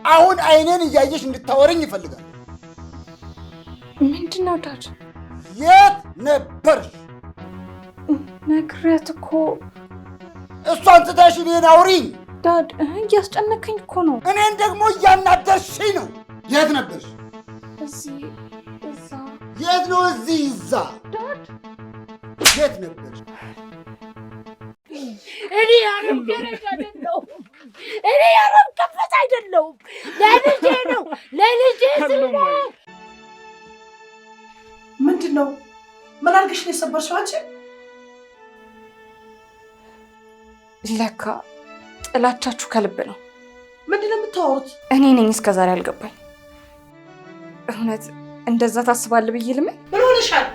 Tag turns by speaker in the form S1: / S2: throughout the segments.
S1: አሁን አይኔን እያየሽ እንድታወሪኝ ይፈልጋል።
S2: ምንድነው ዳድ?
S1: የት ነበርሽ?
S2: ነግሬያት እኮ።
S1: እሷን ትተሽ እኔን አውሪኝ።
S2: ዳድ እያስጨነከኝ እኮ ነው።
S1: እኔን ደግሞ እያናደርሽኝ ነው። የት ነበርሽ?
S2: እዚህ እዛ።
S1: የት ነው እዚህ እዛ?
S2: ዳድ
S1: የት ነበርሽ?
S3: እኔ ያረም ገረድ አይደለሁም። እኔ ያረም ከፈት አይደለሁም። ለልጄ ነው ለልጄ ስል ነው።
S4: ምንድነው? ምን አድርገሽ ነው የሰበርሽው አንቺ?
S2: ለካ ጥላቻችሁ ከልብ ነው።
S4: ምንድነው የምታወሩት?
S2: እኔ ነኝ እስከዛሬ አልገባኝ። እውነት እንደዛ ታስባለህ ብዬ ልምን?
S4: ምን ሆነሻል?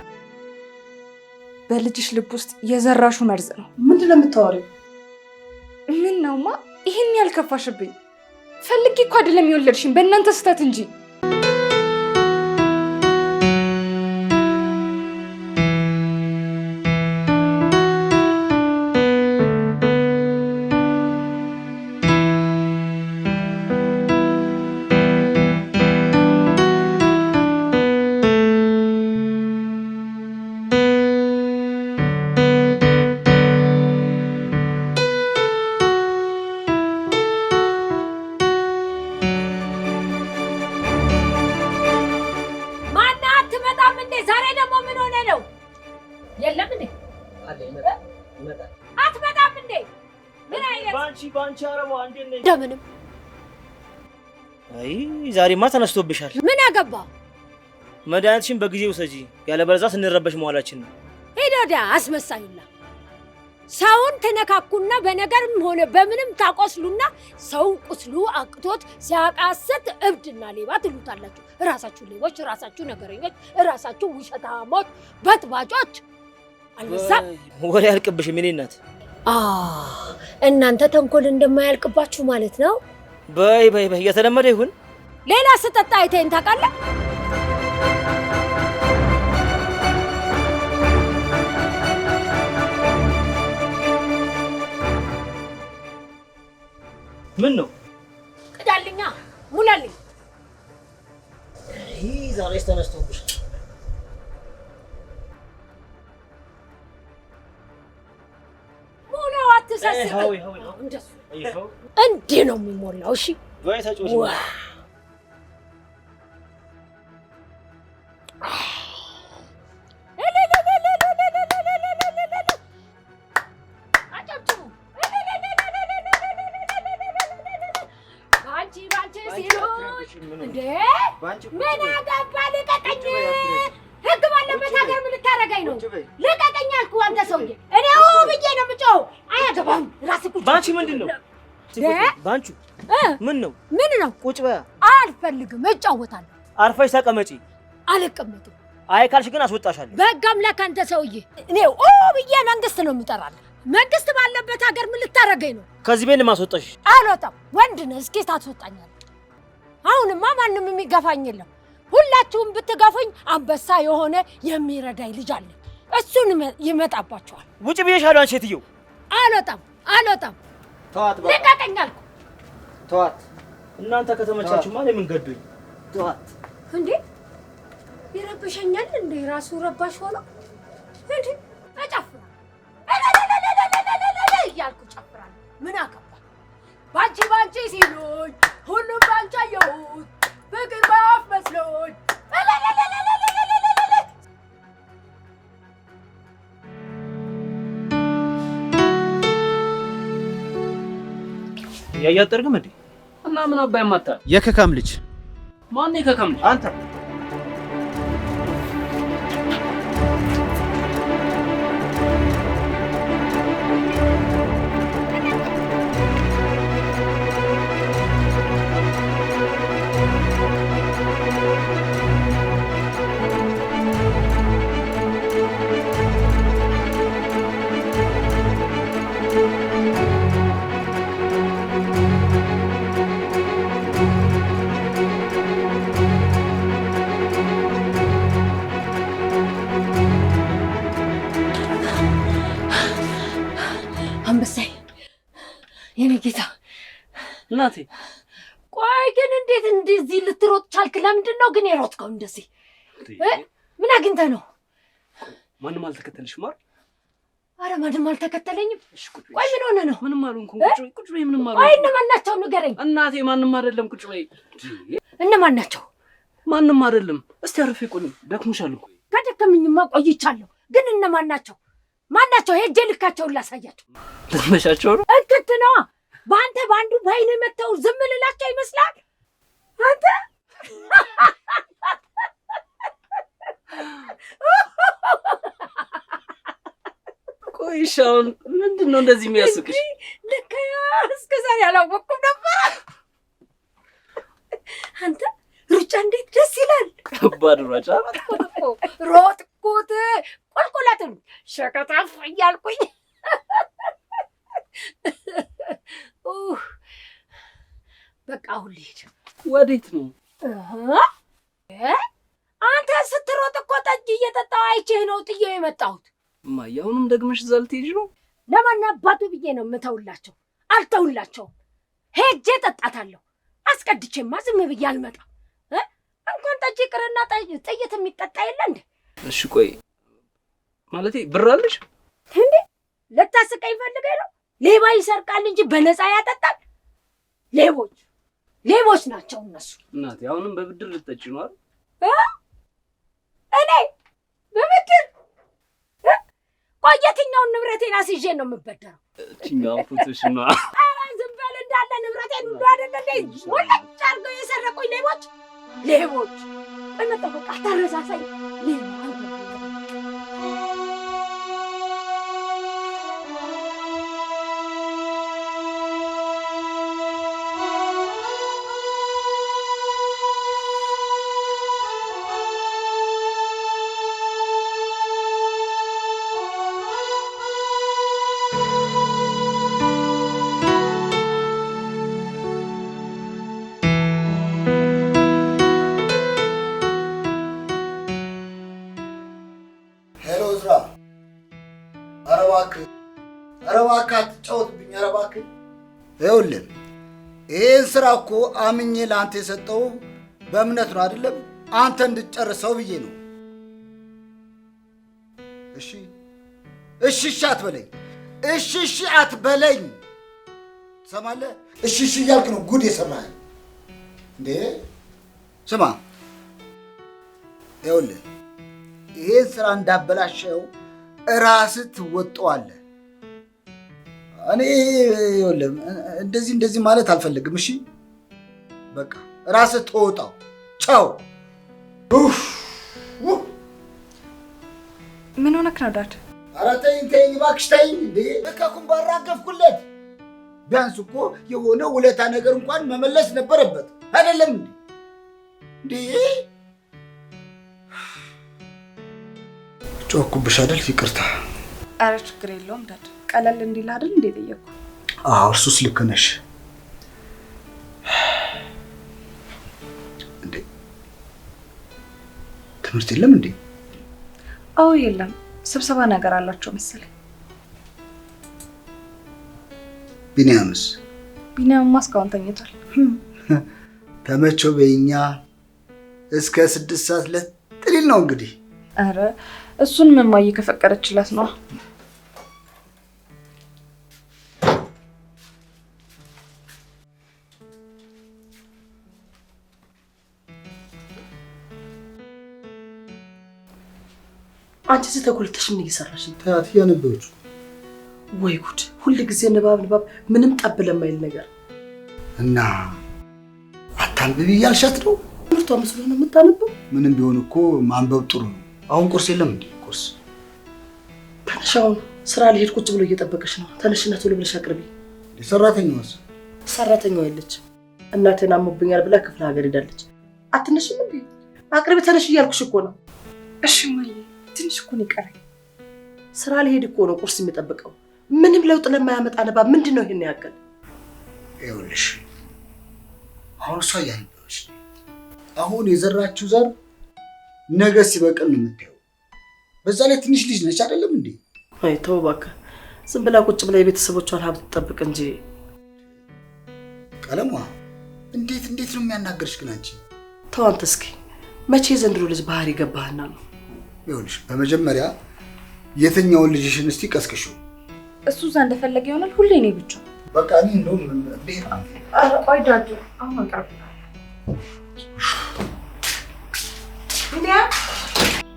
S2: በልጅሽ ልብ ውስጥ የዘራሹ መርዝ ነው።
S4: ምንድነው የምታወሪው?
S2: ምን ነውማ ይሄን ያልከፋሽብኝ? ፈልጌ እኮ አይደለም የወለድሽኝ በእናንተ ስህተት እንጂ።
S3: እንደምንም
S5: አይ ዛሬማ ተነስቶብሻል።
S3: ምን አገባ?
S5: መድኃኒትሽን በጊዜው ሰጂ፣ ያለበለዚያ ስንረበሽ መዋላችን ነው።
S3: ሄዶ ወዲያ አስመሳዩላ። ሰውን ተነካኩና በነገርም ሆነ በምንም ታቆስሉና ሰው ቁስሉ አቅቶት ሲያቃስት እብድና ሌባ ትሉታላችሁ። ራሳችሁ ሌቦች፣ ራሳችሁ ነገረኞች፣ ራሳችሁ ውሸታሞች፣ በጥባጮች። አልበዛም?
S5: ወሬ ያልቅብሽም የእኔ እናት።
S3: እናንተ ተንኮል እንደማያልቅባችሁ ማለት ነው።
S5: በይ በይ በይ የተለመደ ይሁን።
S3: ሌላ ስጠጣ አይተኸኝ ታውቃለህ?
S5: ምን ነው?
S3: ቅዳልኛ ሙላልኝ።
S5: ይህ ዛሬስ ተነስቶብሻል።
S3: እንዲህ ነው የሚሞላው። እሺ ምን አገባ? ልቀቀኝ! ህግ ባለበት ሀገር ምን ልታደርገኝ ነው? ልቀቀኝ አልኩህ አንተ ሰውዬ። እኔ ብዬ ነው የምጮኸው። አያገባም። ራስህ ቁጭ።
S5: ባንቺ ምንድን ነው? ባንቹ ምን ነው?
S3: ምን ነው?
S5: ቁጭ በያ።
S3: አልፈልግም፣ እጫወታለሁ።
S5: አርፈሽ ተቀመጪ።
S3: አልቀመጥም።
S5: አይ ካልሽ ግን አስወጣሻለሁ።
S3: በህግ አምላክ አንተ ሰውዬ። እኔ ብዬ መንግስት ነው የምጠራልህ። መንግስት ባለበት ሀገር ምን ልታደርገኝ ነው?
S5: ከዚህ ቤት ማስወጣሽ።
S3: አልወጣም። ወንድ ነህ፣ እስኪ ታስወጣኛለህ። አሁንማ ማንም የሚገፋኝ የለም። ሁላችሁም ብትገፉኝ አንበሳ የሆነ የሚረዳኝ ልጅ አለ። እሱን ይመጣባችኋል።
S5: ውጭ ብዬሻለሁ። አንቺ ሴትዮ።
S3: አልወጣም።
S5: ተዋት፣
S3: ልቀቀኝ አልኩ።
S5: ተዋት። እናንተ ከተመቻችሁማ ለምን ገዱኝ? ተዋት።
S3: እንዴ ይረብሸኛል እንዴ? ራሱ ረባሽ ሆኖ እንዴ አጫፍራ እያልኩ ጨፍራለሁ። ምን አገባ? ባንቺ ሲሉኝ ሁሉም ባንቺ አየሁት፣ ፍቅር ባፍ መስሎኝ።
S5: ያያጠርግም እንዴ?
S6: እና ምን አባይ ማታ
S7: የከካም ልጅ
S6: ማን? የከካም ልጅ
S5: አንተ።
S3: አንበሳዬ፣ የኔ ጌታ
S6: እናቴ።
S3: ቆይ ግን እንዴ እዚህ ልትሮጥ ቻልክ? ለምንድን ነው ግን የሮጥከው እንደዚህ? ምን አግኝተህ ነው?
S6: ማንም አልተከተልሽም አይደል?
S3: ኧረ ማንም አልተከተለኝም። ቆይ ምን ሆነ ነው?
S6: ምንም አልሆንኩም። ቁጭ በይ። ምንም አልሆንኩም።
S3: ቆይ እነማን ናቸው ንገረኝ።
S6: እናቴ ማንም አይደለም። ቁጭ በይ።
S3: እነማን ናቸው?
S6: ማንም አይደለም። እስቲ አረፍ ቁኝ። ደክሞሻል እኮ።
S3: ከደከመኝማ ቆይቻለሁ። ግን እነማን ናቸው? ማን ናቸው? ሄጄ ልካቸውን ላሳያቸው።
S6: ልትመሻቸው ነው?
S3: እንክት ነዋ። በአንተ በአንዱ በአይኔ መተው ዝም ልላቸው ይመስላል? አንተ
S6: ቆይሽ አሁን ምንድን ነው እንደዚህ የሚያስቅሽ?
S3: ልክ እስከ ዛሬ አላወቅኩም ነበር። አንተ ሩጫ እንዴት ደስ ይላል!
S6: ከባድ ሩጫ
S3: ሮጥኩት ቁልቁለቱን ሸከታፍ እያልኩኝ። በቃ አሁን ልሂድ።
S6: ወዴት ነው?
S3: አንተ ስትሮጥ እኮ ጠጅ እየጠጣሁ አይቼህ ነው ጥዬው የመጣሁት።
S6: እማዬ አሁንም ደግመሽ እዛ ልትሄጂ ነው?
S3: ለማን አባቱ ብዬ ነው የምተውላቸው? አልተውላቸውም። ሄጄ ጠጣታለሁ። አስቀድቼማ ዝም ብዬ አልመጣም። እንኳን ጠጅ ይቅርና ጥይት የሚጠጣ የለ እንዴ?
S6: እሺ ቆይ ማለቴ ብር አለሽ
S3: እንዴ? ልታስቀኝ ፈልገኝ ነው? ሌባ ይሰርቃል እንጂ በነፃ ያጠጣል? ሌቦች ናቸው እነሱ።
S6: እናቴ አሁንም በብድር ልትጠጪ ነው አይደል?
S3: እኔ በብድር? ቆይ የትኛውን ንብረቴን አስይዤ ነው የምበደረው?
S6: እችኛውን ፎቶሽ ነው።
S3: ኧረ ዝም በል እንዳለ ንብረቴን ሁሉ አይደለ እንዴ ወላጭ አድርገው የሰረቁኝ ሌቦች። ቆይ መጠበቅ አታረሳሳኝ። ሌባ
S1: ይኸውልህ ይህን ስራ እኮ አምኜ ለአንተ የሰጠው በእምነት ነው አይደለም? አንተ እንድትጨርሰው ብዬ ነው። እሺ አትበለኝ። እሺ አትበለኝ። ትሰማለህ? እሺ እያልክ ነው ጉድ የሰራኸኝ እንዴ? ስማ፣ ይኸውልህ ይህን ስራ እንዳበላሸው እራስህ ትወጣዋለህ። እኔ ይኸውልህ እንደዚህ ማለት አልፈልግም። እሺ በቃ ራስህ ተወጣው። ቻው።
S2: ምን ሆነክ ነው ዳድ?
S1: ኧረ ተይኝ እባክሽ ተይኝ። እንዴ ልከኩን ባራገፍኩለት። ቢያንስ እኮ የሆነ ውለታ ነገር እንኳን መመለስ ነበረበት አይደለም እንዴ? ጮኩብሽ አይደል? ይቅርታ።
S2: ኧረ ችግር የለውም ዳድ። ቀለል እንዲል አይደል እንዴ ጠየቅኩ?
S1: አዎ እርሱስ ልክ ነሽ። እንዴ ትምህርት የለም እንዴ?
S2: አዎ የለም፣ ስብሰባ ነገር አላቸው መሰለኝ። ቢኒያምማ እስካሁን ተኝቷል።
S1: ተመቸው በእኛ እስከ 6 ሰዓት ለጥሊል ነው እንግዲህ።
S2: ኧረ እሱን እማዬ ከፈቀደችለት ነው።
S4: አንቺ ተጎልተሽ ምን እየሰራሽ ነው?
S1: ታያት ያነበብኩ።
S4: ወይ ጉድ! ሁሉ ጊዜ ንባብ ምንም ጠብ ለማይል ነገር
S1: እና አታንብቢ እያልሻት ነው?
S4: ትምህርቷ መስሎ ነው የምታነበው?
S1: ምንም ቢሆን እኮ ማንበብ ጥሩ ነው። አሁን ቁርስ የለም እንዴ? ቁርስ
S4: ተነሽ፣ አሁን ስራ ሊሄድ ቁጭ ብሎ እየጠበቀሽ ነው። ተነሽና ቶሎ ብለሽ አቅርቢ። ሰራተኛዋ የለች። እናቴን አሞብኛል ብላ ክፍለ ሀገር ሄዳለች። አትነሽም እንዴ? አቅርቢ፣ ተነሽ እያልኩሽ እኮ ነው።
S2: እሺ እማዬ፣ ትንሽ እኮ ነው የቀረኝ።
S4: ስራ ሊሄድ እኮ ነው ቁርስ የሚጠብቀው። ምንም ለውጥ ለማያመጣ ንባብ ምንድን ነው ይሄን ያክል?
S1: ይኸውልሽ አሁን እሷ እያነበበች ነው። አሁን የዘራችው ዘር ነገ ሲበቅል ነው የምታየው። በዛ ላይ ትንሽ ልጅ ነች አይደለም እንዴ?
S4: አይ ተው እባክህ፣ ዝም ብላ ቁጭ ብላ የቤተሰቦቿን ሀብት ትጠብቅ እንጂ።
S1: ቀለሟ እንዴት ነው የሚያናገርሽ ግን አንቺ?
S4: ተው አንተ እስኪ መቼ ዘንድሮ ልጅ ባህሪ ገባህና ነው?
S1: ይኸውልሽ በመጀመሪያ የትኛውን ልጅሽን እስቲ ቀስቅሹ።
S2: እሱ እዛ እንደፈለገ ይሆናል። ሁሌ ነው ብቻ
S1: በቃ እኔ እንደውም ቤት
S2: ቆይ ዳጁ አሁን አቀርብ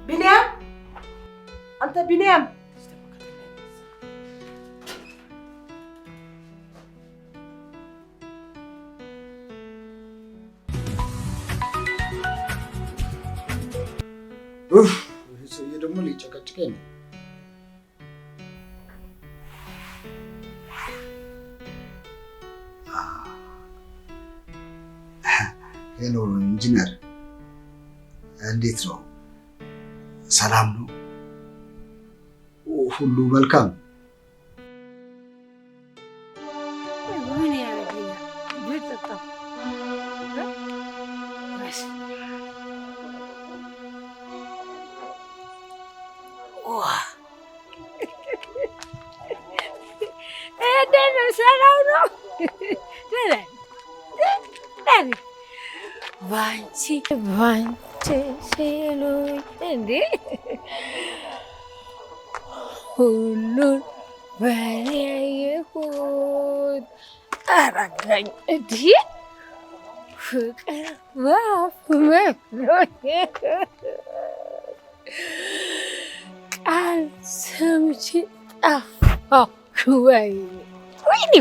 S4: ቢኒያም አንተ ቢኒያም
S1: ሰውዬ ደግሞ ሊጨቀጭቀኝ ነው። ሄሎ ኢንጂነር፣ እንዴት ነው? ሰላም ነው? ሁሉ መልካም?
S3: ምን ያደርገኛል? ብጠጣ ሰላም ነው። ባንቺ ሲሉኝ እንዴ ሁሉን በኔ ያየሁት አረጋኝ እንዲህ ፍቅር ባፍ መስሎኝ ቃል ሰምቼ ጠፋሁ። ወይኔ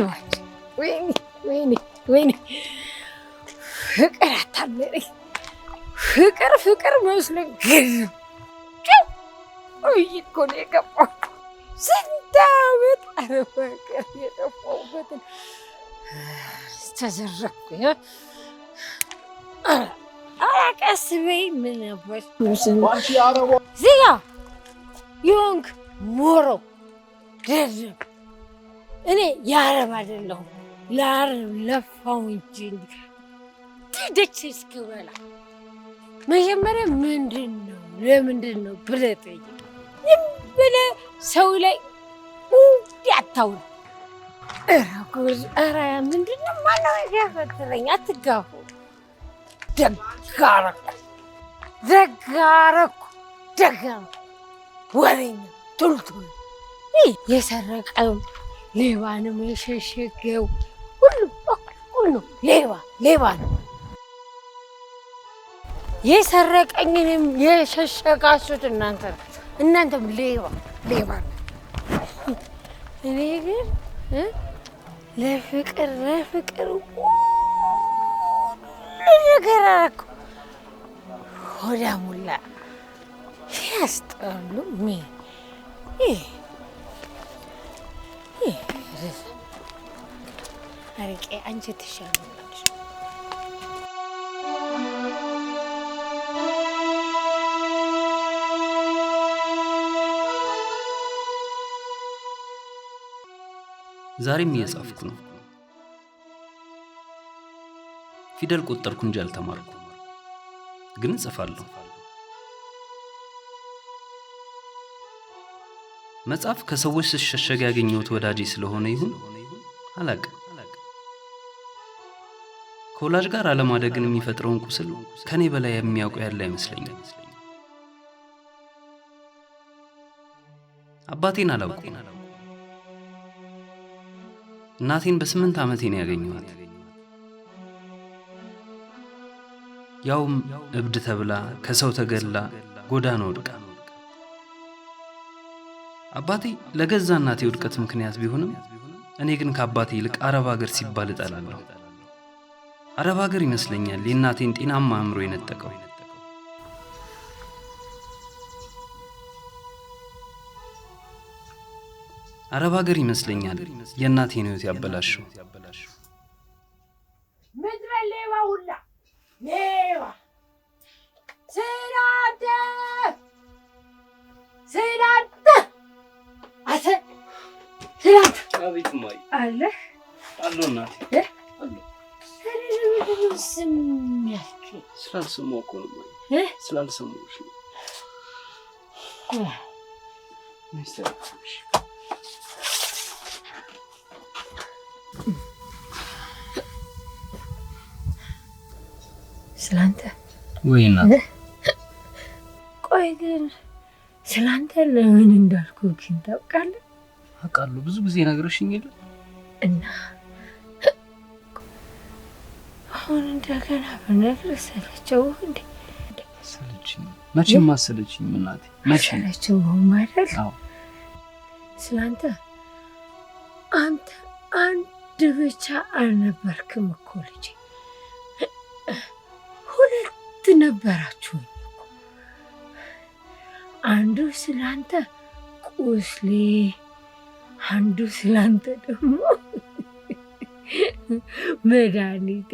S3: ፍቅር አታለለኝ። ፍቅር መስሎኝ ግን እኮ ነው የገባሁ። ስንት ዓመት ኧረ ፍቅር የጠፋሁበትን ተዘረኩ። ኧረ ቀስ በይ። ምን ነበር እዚህ ጋ የሆንክ ሞሮ ደደብ። እኔ የአረብ አይደለሁም ለአረብ ለፋው እንጂ ደች እስክበላ መጀመሪያ ለምንድን ነው ብለህ ጠይቅ። ዝም ብለህ ሰው ላይ አታውል። ኧረ ምንድን ነው ማነው ያፈትለኝ? አትጋፉ። ደግ አደረኩ ወሬኛ ቱልቱል የሰረቀው ሌባንም የሸሸገው ሁሉ ሌባ ነው። የሰረቀኝንም የሸሸጋችሁት እናንተም ሌባ ነው። እኔ ግን ለፍቅር ነገር አደረኩ። ሆዳ ሙላ ያስጠሉ አረቄ አንቺ ትሻላለሽ።
S7: ዛሬም እየጻፍኩ ነው። ፊደል ቆጠርኩ እንጂ አልተማርኩ፣ ግን እጽፋለሁ። መጽሐፍ ከሰዎች ስሸሸግ ያገኘሁት ወዳጄ ስለሆነ ይሁን አላቅም። ከወላጅ ጋር አለማደግን የሚፈጥረውን ቁስል ከኔ በላይ የሚያውቁ ያለ አይመስለኝም። አባቴን አላውቅም። እናቴን በ8 ዓመቴ ነው ያገኘኋት። ያውም እብድ ተብላ ከሰው ተገላ ጎዳና ወድቃ። አባቴ ለገዛ እናቴ ውድቀት ምክንያት ቢሆንም እኔ ግን ከአባቴ ይልቅ አረብ ሀገር ሲባል እጠላለሁ። አረብ ሀገር ይመስለኛል የእናቴን ጤናማ አእምሮ የነጠቀው። አረብ ሀገር ይመስለኛል የእናቴን ሕይወት ያበላሸው።
S3: ምድረ ሌባ ሁላ ሌባ ስላንተ
S5: አቤት ማይ
S3: አለ
S5: እናቴ አለ።
S3: ስም ያልከኝ
S5: ስላልሰማሁ እኮ ነው ማይ፣ ስላልሰማሁሽ ነው።
S3: ስላንተ
S7: ወይ እናት
S3: ቆይ ግን ስላንተ ለምን እንዳልኩ ግን ታውቃለህ?
S7: አውቃለሁ ብዙ ጊዜ ነግረሽኝ የለ
S3: እና አሁን እንደገና በነግርህ ሰለቸው እንዴ?
S7: ሰለችኝ መቼም አሰለችኝ እናቴ መቼም
S3: ሰለቸው ማለት
S7: አዎ
S3: ስላንተ አንተ አንድ ብቻ አልነበርክም እኮ ልጄ ሁለት ነበራችሁ አንዱ ስላንተ ቁስሌ አንዱ ስላንተ ደግሞ መድኃኒቴ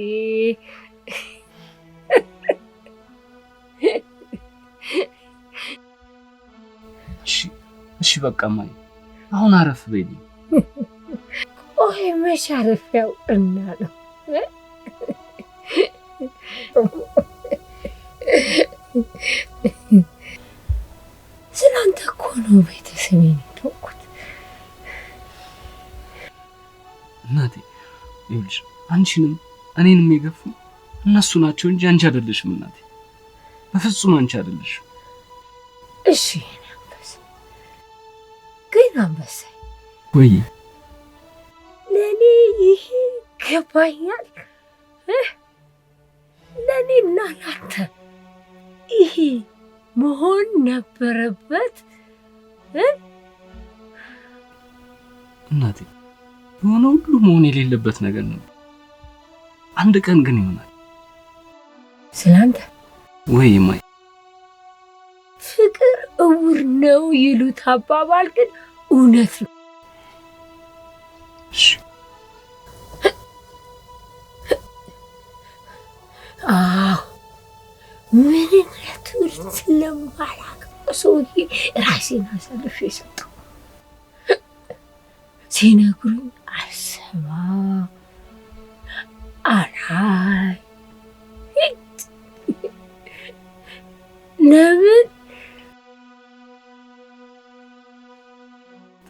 S7: እሺ በቃ ማይ አሁን አረፍ በይልኝ
S3: ቆይ መች አረፍ ያውቅና ነው ስላንተ እኮ ነው ቤተሰቤን የተውኩት
S7: እናቴ ይኸውልሽ አንቺንም እኔንም የገፉ እነሱ ናቸው እንጂ አንቺ አይደለሽም እናቴ በፍጹም አንቺ አይደለሽም
S3: እሺ አንበሳ ግን አንበሳ
S7: ወይ
S3: ለኔ ይሄ ገባኛል ለኔና ላንተ ይሄ መሆን ነበረበት
S7: እናቴ የሆነ ሁሉ መሆን የሌለበት ነገር ነው አንድ ቀን ግን ይሆናል
S3: ስላንተ
S7: ወይ ማይ
S3: ፍቅር እውር ነው ይሉት አባባል ግን እውነት ነው
S7: እሺ
S3: ምንነቱን ስለማላውቀው ሰውዬ ራሴን አሳልፌ ሰጠሁ ሲነግሩኝ አልሰማ አላይ ለምን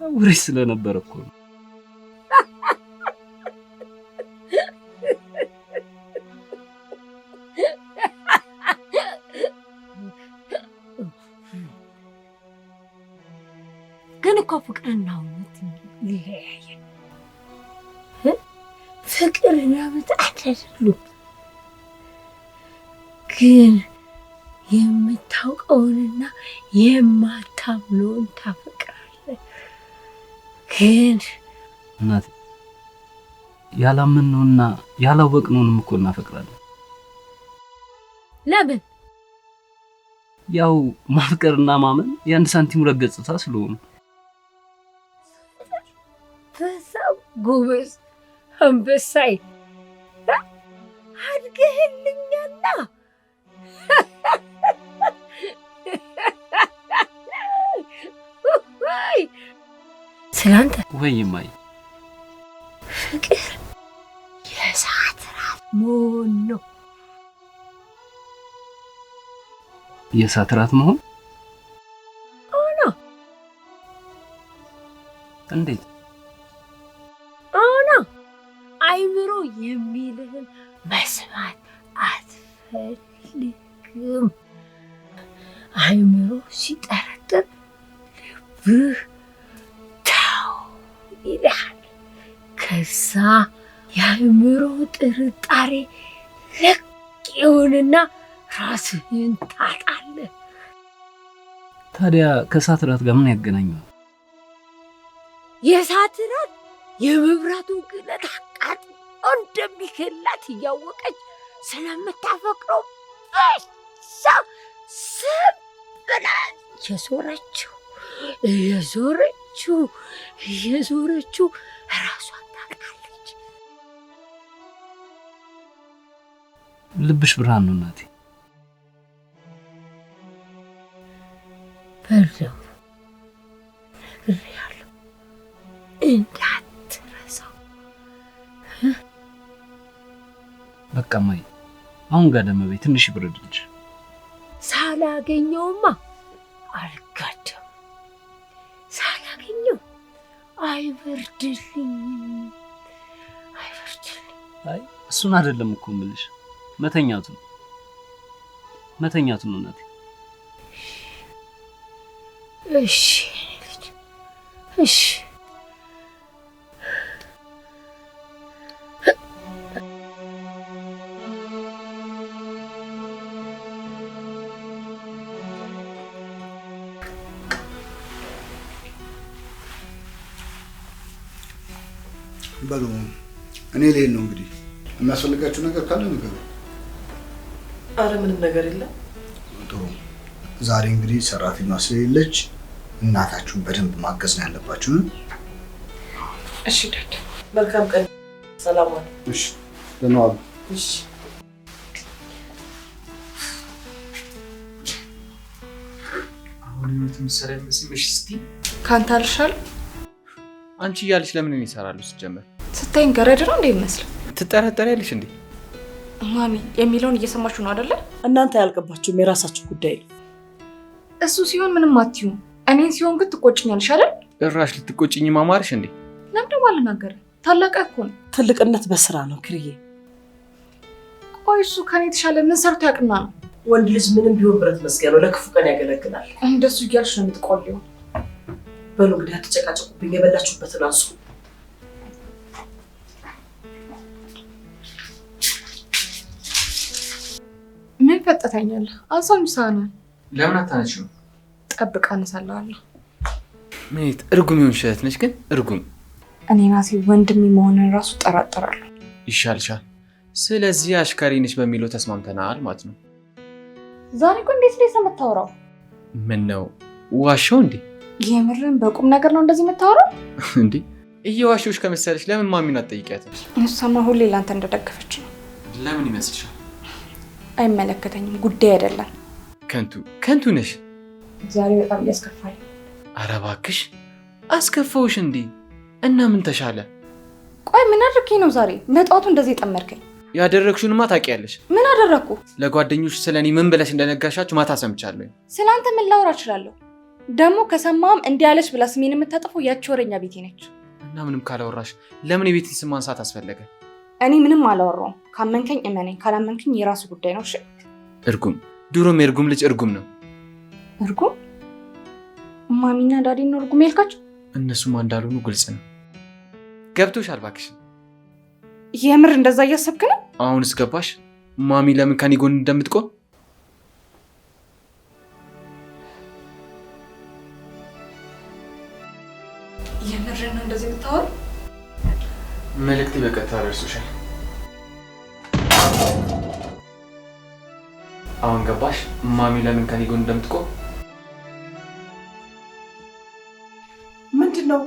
S7: ታውሬ ስለነበር እኮ ነው
S3: ግን እኮ ፍቅርና እውነት ይለያያል ፍቅርና እውነት አይደሉም ግን የምታውቀውንና የማታምነውን ታፈቅራለህ ግን
S7: እናቴ ያላመንነውና ያላወቅነውንም እኮ እናፈቅራለን
S3: ለምን
S7: ያው ማፍቀርና ማመን የአንድ ሳንቲም ሁለት ገጽታ ስለሆኑ
S3: በዛው ጎበዝ አንበሳይ አድገህልኛና ስላንተ
S7: ወይ ማይ
S3: ፍቅር የሰዓት ራት መሆን ነው
S7: የእሳት ራት መሆን
S3: ሆኖ
S7: እንዴት
S3: ሆኖ አይምሮ የሚልህን መስማት አትፈልግም አይምሮ ሲጠረጥር ልብህ ተው ይልሃል ከዛ የአይምሮ ጥርጣሬ ልቅ ይሁንና ራስህን ታጣለህ
S7: ታዲያ ከእሳት ራት ጋር ምን ያገናኘዋል
S3: የእሳት ራት የመብራቱ ግለት አቃጥሎ እንደሚገላት እያወቀች ስለምታፈቅረው እሷ ስም ብላ እየዞረችው ራሷን ታውቃለች
S7: ልብሽ ብርሃን ነው እናቴ
S3: በለው ነግሬሃለሁ እንዳትረሳው
S7: በቃ ማይ አሁን ጋደም በይ ትንሽ ይብረድልሽ
S3: ሳላገኘውማ አልጋደም ሳላገኘው አይበርድልኝም
S7: አይ እሱን አይደለም እኮ የምልሽ መተኛቱ ነው መተኛቱ ነው እናቴ።
S3: እሺ እሺ
S1: በሉ እኔ ልሄድ ነው እንግዲህ። የሚያስፈልጋችሁ ነገር ካለ ንገሩ።
S4: አረ ምንም ነገር የለም።
S1: ጥሩ። ዛሬ እንግዲህ ሰራተኛዋ ስለሌለች እናታችሁን በደንብ ማገዝ ነው ያለባችሁ።
S2: እሺ ዳድ።
S4: መልካም ቀን። ሰላም ዋል።
S1: እሺ ደህና ዋሉ።
S4: እሺ
S8: አሁን የምትሰራ መስልሽ እስቲ
S2: ካንተ አልሻል።
S8: አንቺ እያለሽ ለምን እኔ እሰራለሁ? ሲጀመር
S2: ስታይን ገረድ ነው እንደ ይመስል
S8: ትጠረጠሪያለሽ እንዴ?
S2: ማሚ የሚለውን እየሰማችሁ ነው አይደለ?
S4: እናንተ ያልገባችሁም የራሳችሁ ጉዳይ ነው።
S2: እሱ ሲሆን ምንም አትዩም፣ እኔን ሲሆን ግን ትቆጭኛለሽ አይደል?
S8: እራሽ ልትቆጭኝ ማማርሽ እንዴ?
S2: ለምን ደግሞ አልናገርም? ታላቅ እኮ ነው።
S4: ትልቅነት በስራ ነው ክርዬ።
S2: ቆይ እሱ ከኔ የተሻለ ምን ሰርቶ ያቅና ነው?
S4: ወንድ ልጅ ምንም ቢሆን ብረት መስጊያ ነው፣ ለክፉ ቀን ያገለግላል።
S2: እንደሱ እያልሽ ነው የምትቆልው።
S4: በሉ እንግዲህ አትጨቃጨቁብኝ፣ የበላችሁበትን አንሱ።
S2: ምን ፈጠታኛለህ? አንሳኝ ሳና።
S8: ለምን አታነሺው?
S2: ጠብቅ አነሳለሁ።
S8: ሜት እርጉም ይሆንሽት ነሽ ግን እርጉም።
S2: እኔ ራሴ ወንድሜ መሆንን ራሱ ጠራጠራለሁ።
S8: ይሻልሻል። ስለዚህ አሽካሪ ነሽ በሚለው ተስማምተናል ማለት ነው።
S2: ዛሬ እኮ እንዴት ነው የምታወራው?
S8: ምን ነው ዋሻው እንዴ?
S2: የምርን በቁም ነገር ነው እንደዚህ የምታወራው
S8: እንዴ? እየዋሾሽ ከመሰለሽ ለምን ማሚን አትጠይቂያትም?
S2: እሷማ ሁሌ ላንተ እንደደገፈች ነው።
S8: ለምን ይመስልሻል?
S2: አይመለከተኝም፣ ጉዳይ አይደለም።
S8: ከንቱ ነሽ።
S2: ዛሬ በጣም እያስከፋኝ።
S8: ኧረ እባክሽ አስከፋውሽ እንዴ? እና ምን ተሻለ?
S2: ቆይ ምን አድርጌ ነው ዛሬ በጠዋቱ እንደዚህ የጠመድከኝ?
S8: ያደረግሽውንማ ታውቂያለሽ።
S2: ምን አደረግኩ?
S8: ለጓደኞች ስለኔ ምን ብለሽ እንደነገርሻችሁ ማታ ሰምቻለሁ።
S2: ስለአንተ ምን ላወራ እችላለሁ? ደግሞ ከሰማም እንዲህ ያለች ብላ ስሜን የምታጠፈው ያቺ ወሬኛ ቤቴ ነች።
S8: እና ምንም ካላወራሽ ለምን የቤትን ስም ማንሳት አስፈለገ?
S2: እኔ ምንም አላወራውም። ካመንከኝ እመነኝ፣ ካላመንከኝ የራሱ ጉዳይ ነው። እሺ
S8: እርጉም፣ ድሮም የእርጉም ልጅ እርጉም ነው።
S2: እርጉም? ማሚና ዳዲ ነው እርጉም ያልካቸው?
S8: እነሱም እንዳልሆኑ ግልጽ ነው። ገብቶሻል? እባክሽ
S2: የምር እንደዛ እያሰብክ ነው?
S8: አሁንስ ገባሽ? ማሚ ለምን ከኔ ጎን እንደምትቆም?
S2: የምር ነው እንደዚህ የምታወራው?
S8: መልእክቴ በቀጥታ ደርሶሻል። አሁን ገባሽ? ማሚ ለምን ከኔ ጎን እንደምትቆም?
S4: ምንድን ነው?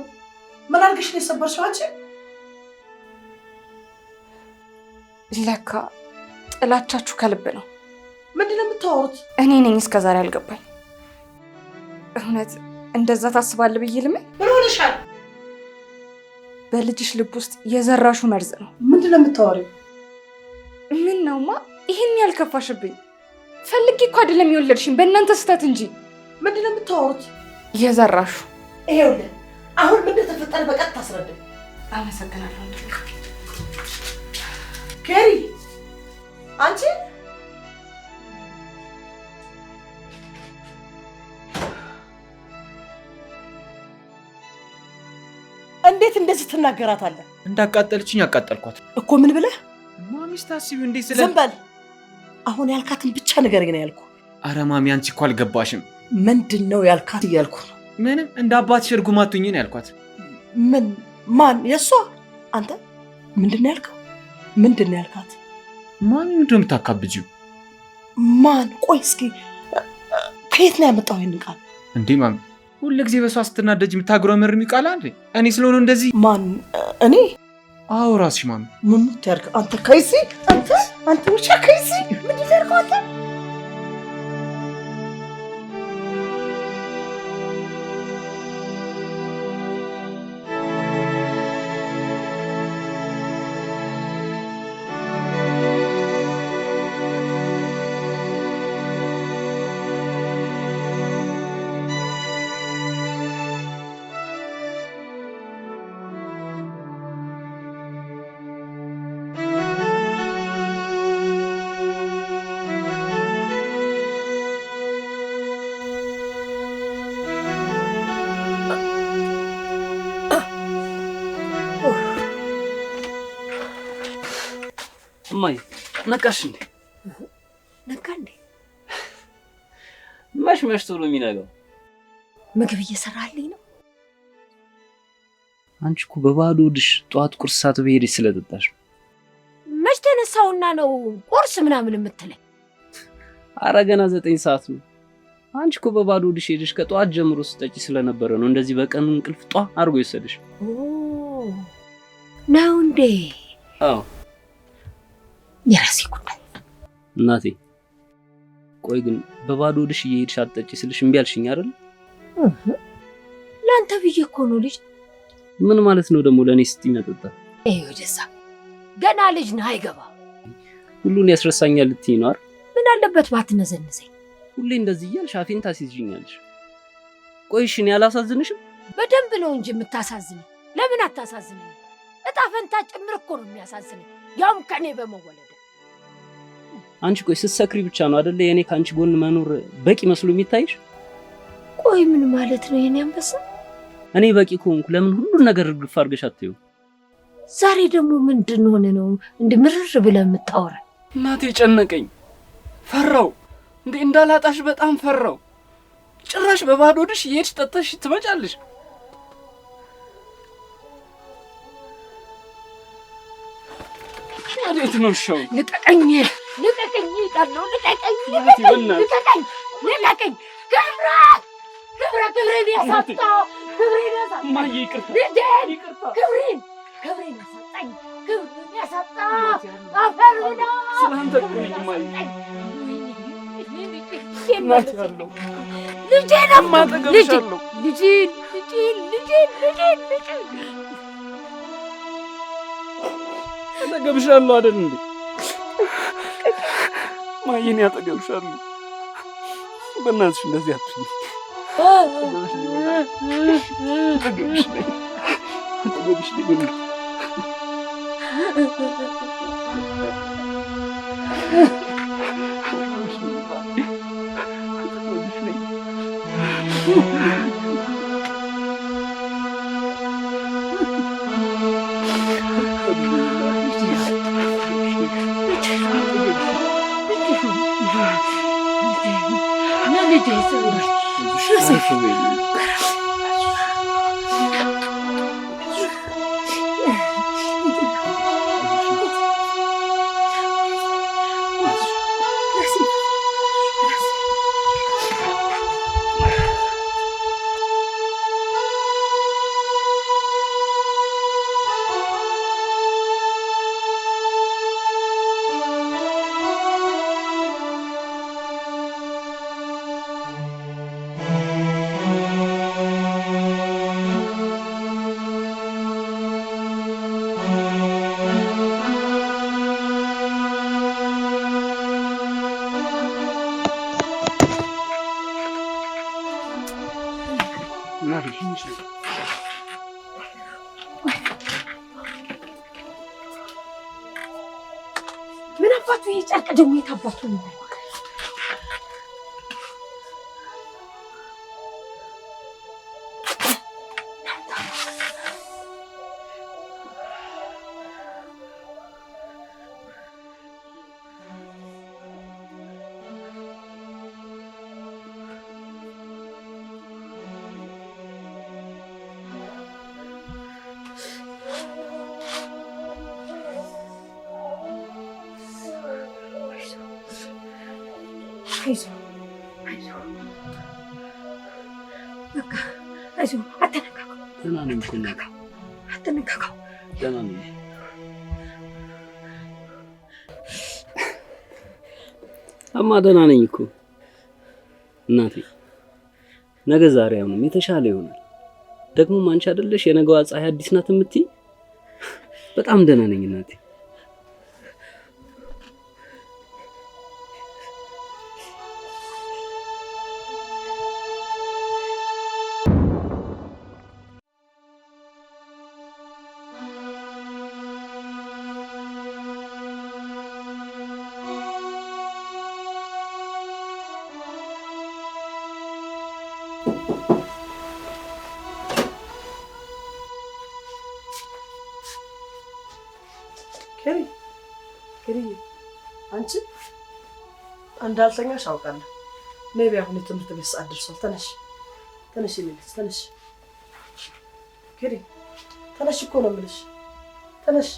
S4: ምን አድርገሽ ነው የሰበርሽው አንቺ?
S2: ለካ ጥላቻችሁ ከልብ ነው።
S4: ምንድን ነው የምታወሩት?
S2: እኔ ነኝ እስከዛሬ አልገባኝ። እውነት እንደዛ ታስባለህ ብዬ ልምን?
S4: ምን ሆነሻል?
S2: በልጅሽ ልብ ውስጥ የዘራሹ መርዝ ነው።
S4: ምንድን ነው የምታወሪው?
S2: ምን ነውማ ይሄን ያልከፋሽብኝ? ፈልጌ እኮ አይደለም የወለድሽኝ፣ በእናንተ ስህተት እንጂ።
S4: ምንድን ነው የምታወሩት?
S2: የዘራሹ።
S4: ይሄውልህ አሁን ምን እንደተፈጠረ በቀጥታ አስረዳኝ።
S2: አመሰግናለሁ።
S4: ኬሪ አንቺ እንዴት እንደዚህ ትናገራታለህ?
S8: እንዳቃጠልችኝ አቃጠልኳት
S4: እኮ። ምን ብለህ?
S8: ማሚስ ታስቢው እንዴ?
S4: ዝም በል። አሁን ያልካትን ብቻ ንገረኝ ነው ያልኩህ።
S8: አረ ማሚ አንቺ እኮ አልገባሽም።
S4: ምንድን ነው ያልካት እያልኩ ነው።
S8: ምንም እንደ አባትሽ እርጉም አትሁኚ ነው ያልኳት።
S4: ምን? ማን? የእሷ? አንተ ምንድን ነው ያልከው? ምንድን ነው ያልካት?
S8: ማሚ ምንድን ነው የምታካብጂው?
S4: ማን? ቆይ እስኪ ከየት ነው ያመጣው ይሄንን ቃል?
S8: እንዴ ማሚ ሁሉ ጊዜ በሷ ስትናደጅ የምታጉረመርሚ ቃል አንዴ እኔ ስለሆነ እንደዚህ?
S4: ማን? እኔ?
S8: አዎ ራስሽ ማሚ።
S4: ምን ትያርክ አንተ? ከይሲ አንተ ውሻ ከይሲ! ምንድን ነው ያልከው አንተ?
S7: ነቃሽ እንዴ?
S3: ነቃ እንዴ?
S7: መሽ ቶሎ የሚነጋው
S3: ምግብ እየሰራልኝ ነው።
S7: አንቺ እኮ በባዶ ሆድሽ ጠዋት ቁርስ ሳትበይ ሄደሽ ስለጠጣሽ
S3: መች ተነሳውና ነው ቁርስ ምናምን የምትለኝ?
S7: ኧረ ገና 9 ሰዓት ነው። አንቺ እኮ በባዶ ሆድሽ ሄደሽ ከጠዋት ጀምሮ ስጠጪ ስለነበረ ነው እንደዚህ በቀኑ እንቅልፍ ጧ አድርጎ የወሰደሽ።
S3: ነው እንዴ?
S7: አዎ
S3: የራሴ ጉዳይ።
S7: እናቴ ቆይ ግን በባዶ ሆድሽ እየሄድሽ አትጠጪ ስልሽ እምቢ አልሽኝ አይደል?
S3: ላንተ ብዬ እኮ ነው ልጅ።
S7: ምን ማለት ነው ደግሞ ለኔ ስትይ መጠጣ?
S3: ወደዛ ገና ልጅ ነህ አይገባ።
S7: ሁሉን ያስረሳኛል ልትይ ነው አይደል?
S3: ምን አለበት ባትነዘንዘኝ?
S7: ሁሌ እንደዚህ እያልሽ አፌን ታስይዝኛለሽ። ቆይ እሺ እኔ አላሳዝንሽም?
S3: በደንብ ነው እንጂ የምታሳዝነኝ። ለምን አታሳዝነኝ? እጣ ፈንታ ጭምር እኮ ነው የሚያሳዝነኝ፣ ያውም ከኔ በመወለድ።
S7: አንቺ ቆይ ስትሰክሪ ብቻ ነው አይደለ የኔ ከአንቺ ጎን መኖር በቂ መስሎ የሚታይሽ?
S3: ቆይ ምን ማለት ነው የኔ አንበሳ?
S7: እኔ በቂ ከሆንኩ ለምን ሁሉን ነገር እርግፍ አድርገሽ አትይው?
S3: ዛሬ ደግሞ ምንድን ሆነ ነው እንደ ምርር ብለህ የምታወራ?
S7: እናቴ ጨነቀኝ፣ ፈራው። እንዴ እንዳላጣሽ በጣም ፈራው። ጭራሽ በባዶ ሆድሽ እየሄድሽ ጠጥተሽ ትመጫለሽ። ወዴት ነው ሻው?
S3: ልቀቀኝ፣ ልቀቀኝ፣ ይጣለው፣ ልቀቀኝ፣ ልቀቀኝ፣ ልቀቀኝ። ክብሬን ያሳጣ፣ ክብሬን ያሳጣ።
S7: ማዬ ይቅርታ፣
S3: ይቅርታ። ክብሬን ያሳጣኝ፣ ክብሬን ያሳጣ። አፈር ብላ
S7: ስላንተ ቆይ ማዬ
S3: እናት ያለው ልጄ ነው ማጠገብሻለሁ። ልጄ
S7: አጠገብሻለሁ አይደል እንዴ? ማየኔ አጠገብሻለሁ። በእናትሽ እንደዚህ አትሁኝ። አጠገብሽ ነኝ።
S3: ምን አባቱ ይጨርቅ ደግሞ የታባቱ ነው? በቃ አይዞህ፣ አትነካካው።
S7: ደህና ነኝ እኮ እናቴ።
S3: አትነካካው።
S7: ደህና ነኝ እማ፣ ደህና ነኝ እኮ እናቴ። ነገ ዛሬ አሁንም የተሻለ ይሆናል። ደግሞ አንቺ አይደለሽ የነገዋ ፀሐይ አዲስ ናት የምትይ? በጣም ደህና ነኝ እናቴ።
S4: እንዳልተኛሽ አውቃለሁ። ሜቢ አሁን የትምህርት ቤት ሰዓት ደርሷል። ተነሽ ተነሽ ይልልሽ ተነሽ። ኬሪ ተነሽ እኮ ነው የምልሽ። ተነሽ።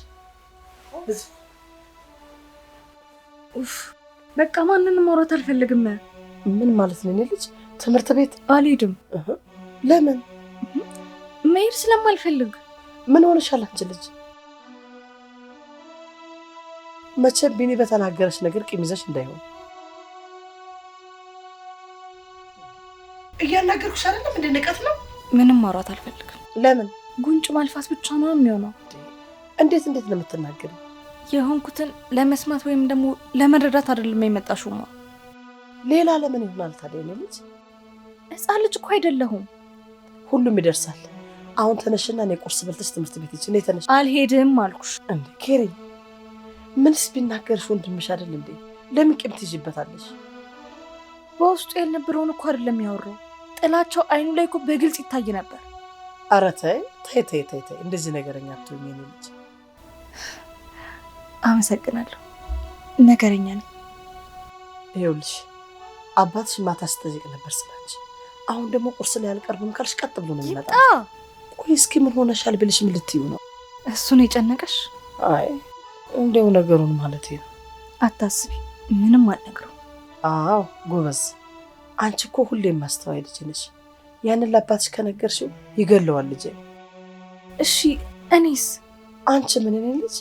S2: ኡፍ በቃ ማንንም ማውራት አልፈልግም።
S4: ምን ማለት ነው? እኔ ልጅ ትምህርት ቤት
S2: አልሄድም።
S4: ለምን?
S2: መሄድ ስለማልፈልግ።
S4: ምን ሆነሻል አንቺ ልጅ? መቼም ቢኒ በተናገረሽ ነገር ቂም ይዘሽ እንዳይሆን። እያናገርኩሽ አይደለም እንደ ንቀት ነው።
S2: ምንም ማውራት አልፈልግም።
S4: ለምን?
S2: ጉንጭ ማልፋስ ብቻ ነው የሚሆነው።
S4: እንዴት ነው የምትናገሪው?
S2: የሆንኩትን ለመስማት ወይም ደግሞ ለመረዳት አይደለም የመጣሽውማ።
S4: ሌላ ለምን ይሆናል ታዲያ? እኔ ልጅ
S2: ሕፃን ልጅ እኮ አይደለሁም።
S4: ሁሉም ይደርሳል። አሁን ተነሽና እኔ ቁርስ በልተሽ ትምህርት ቤት ሂጂ። እኔ ተነሽ።
S2: አልሄድም አልኩሽ።
S4: እንዴ ኬሪ፣ ምንስ ቢናገርሽ ወንድምሽ አይደል እንዴ? ለምን ቂም ትይዥበታለሽ?
S2: በውስጡ ያልነበረውን እኮ አይደለም ያወራው። ጥላቸው አይኑ ላይ እኮ በግልጽ ይታይ ነበር።
S4: ኧረ ተይ ተይ ተይ ተይ ተይ፣ እንደዚህ ነገረኛ አትሁኝ የኔ ልጅ።
S2: አመሰግናለሁ። ነገረኛ ነኝ።
S4: ይኸውልሽ አባትሽ ማታ ስትጠይቅ ነበር ስላንቺ። አሁን ደግሞ ቁርስ ላይ አልቀርብም ካልሽ ቀጥ ብሎ ነው የሚመጣው። ቆይ እስኪ ምን ሆነሻል ብልሽ ምን ልትይው ነው?
S2: እሱን የጨነቀሽ?
S4: አይ እንደው ነገሩን ማለት ነው።
S2: አታስቢ፣ ምንም አልነግረው።
S4: አዎ ጎበዝ። አንቺ እኮ ሁሌም ማስተዋይ ልጅ ነሽ። ያንን ለአባትሽ ከነገርሽው ይገለዋል ልጄ።
S2: እሺ እኔስ?
S4: አንቺ ምን እኔ ልጅ?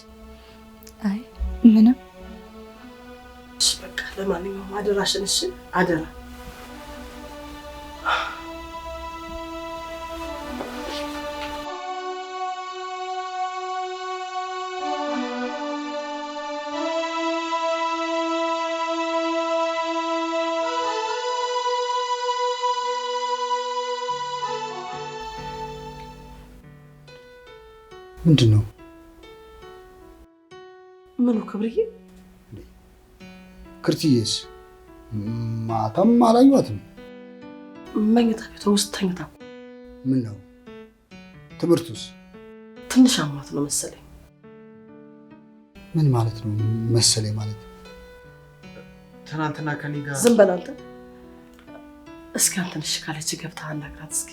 S2: አይ ምንም።
S4: እሺ በቃ ለማንኛውም አደራሽን፣ እሺ አደራ።
S1: ምንድን ነው?
S4: ምኑ ክብርዬ?
S1: ክርትዬስ? ማታም አላዩዋትም።
S4: መኝታ ቤቷ ውስጥ ተኝታ።
S1: ምን ነው ትምህርቱስ?
S4: ትንሽ አሟት ነው መሰለኝ።
S1: ምን ማለት ነው መሰለኝ ማለት?
S8: ትናንትና ከኔ ጋር
S4: ዝም በል አንተ። እስኪ አንተን እሺ ካለች ገብታ አናግራት እስኪ።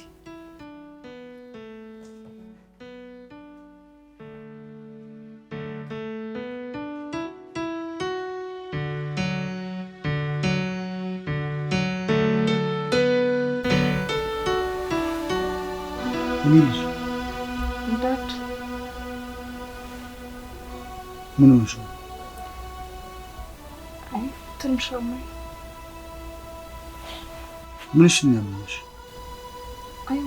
S1: ምንሽ?
S2: ዳድ
S1: ምን ሆነሽ ነው?
S2: አይ ትንሽ አሞኝ።
S1: ምንሽ ነው ያመመሽ?
S2: አይ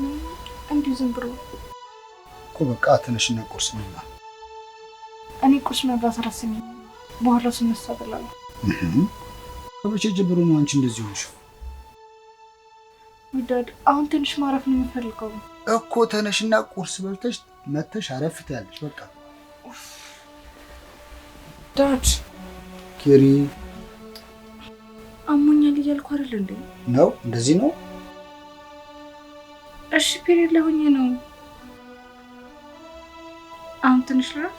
S2: እንዲሁ ዝም ብሎ
S1: እኮ። በቃ ተነሽና ቁርስ እንብላ።
S2: እኔ ቁርስ መብላት አላሰኘኝ። በኋላ ስነሳ እበላለሁ።
S1: ከመቼ ጀምሮ ነው አንቺ እንደዚህ ሆንሽው?
S2: ዳድ አሁን ትንሽ ማረፍ ነው የምፈልገው
S1: እኮ። ተነሽና ቁርስ በልተሽ መተሽ አረፍ ትያለሽ። በቃ
S2: ዳድ።
S1: ኬሪ
S2: አሞኛል እያልኩ አይደል እንዴ?
S1: ነው እንደዚህ ነው?
S2: እሺ ፔሪድ ላይ ሆኜ ነው። አሁን ትንሽ ላፍ።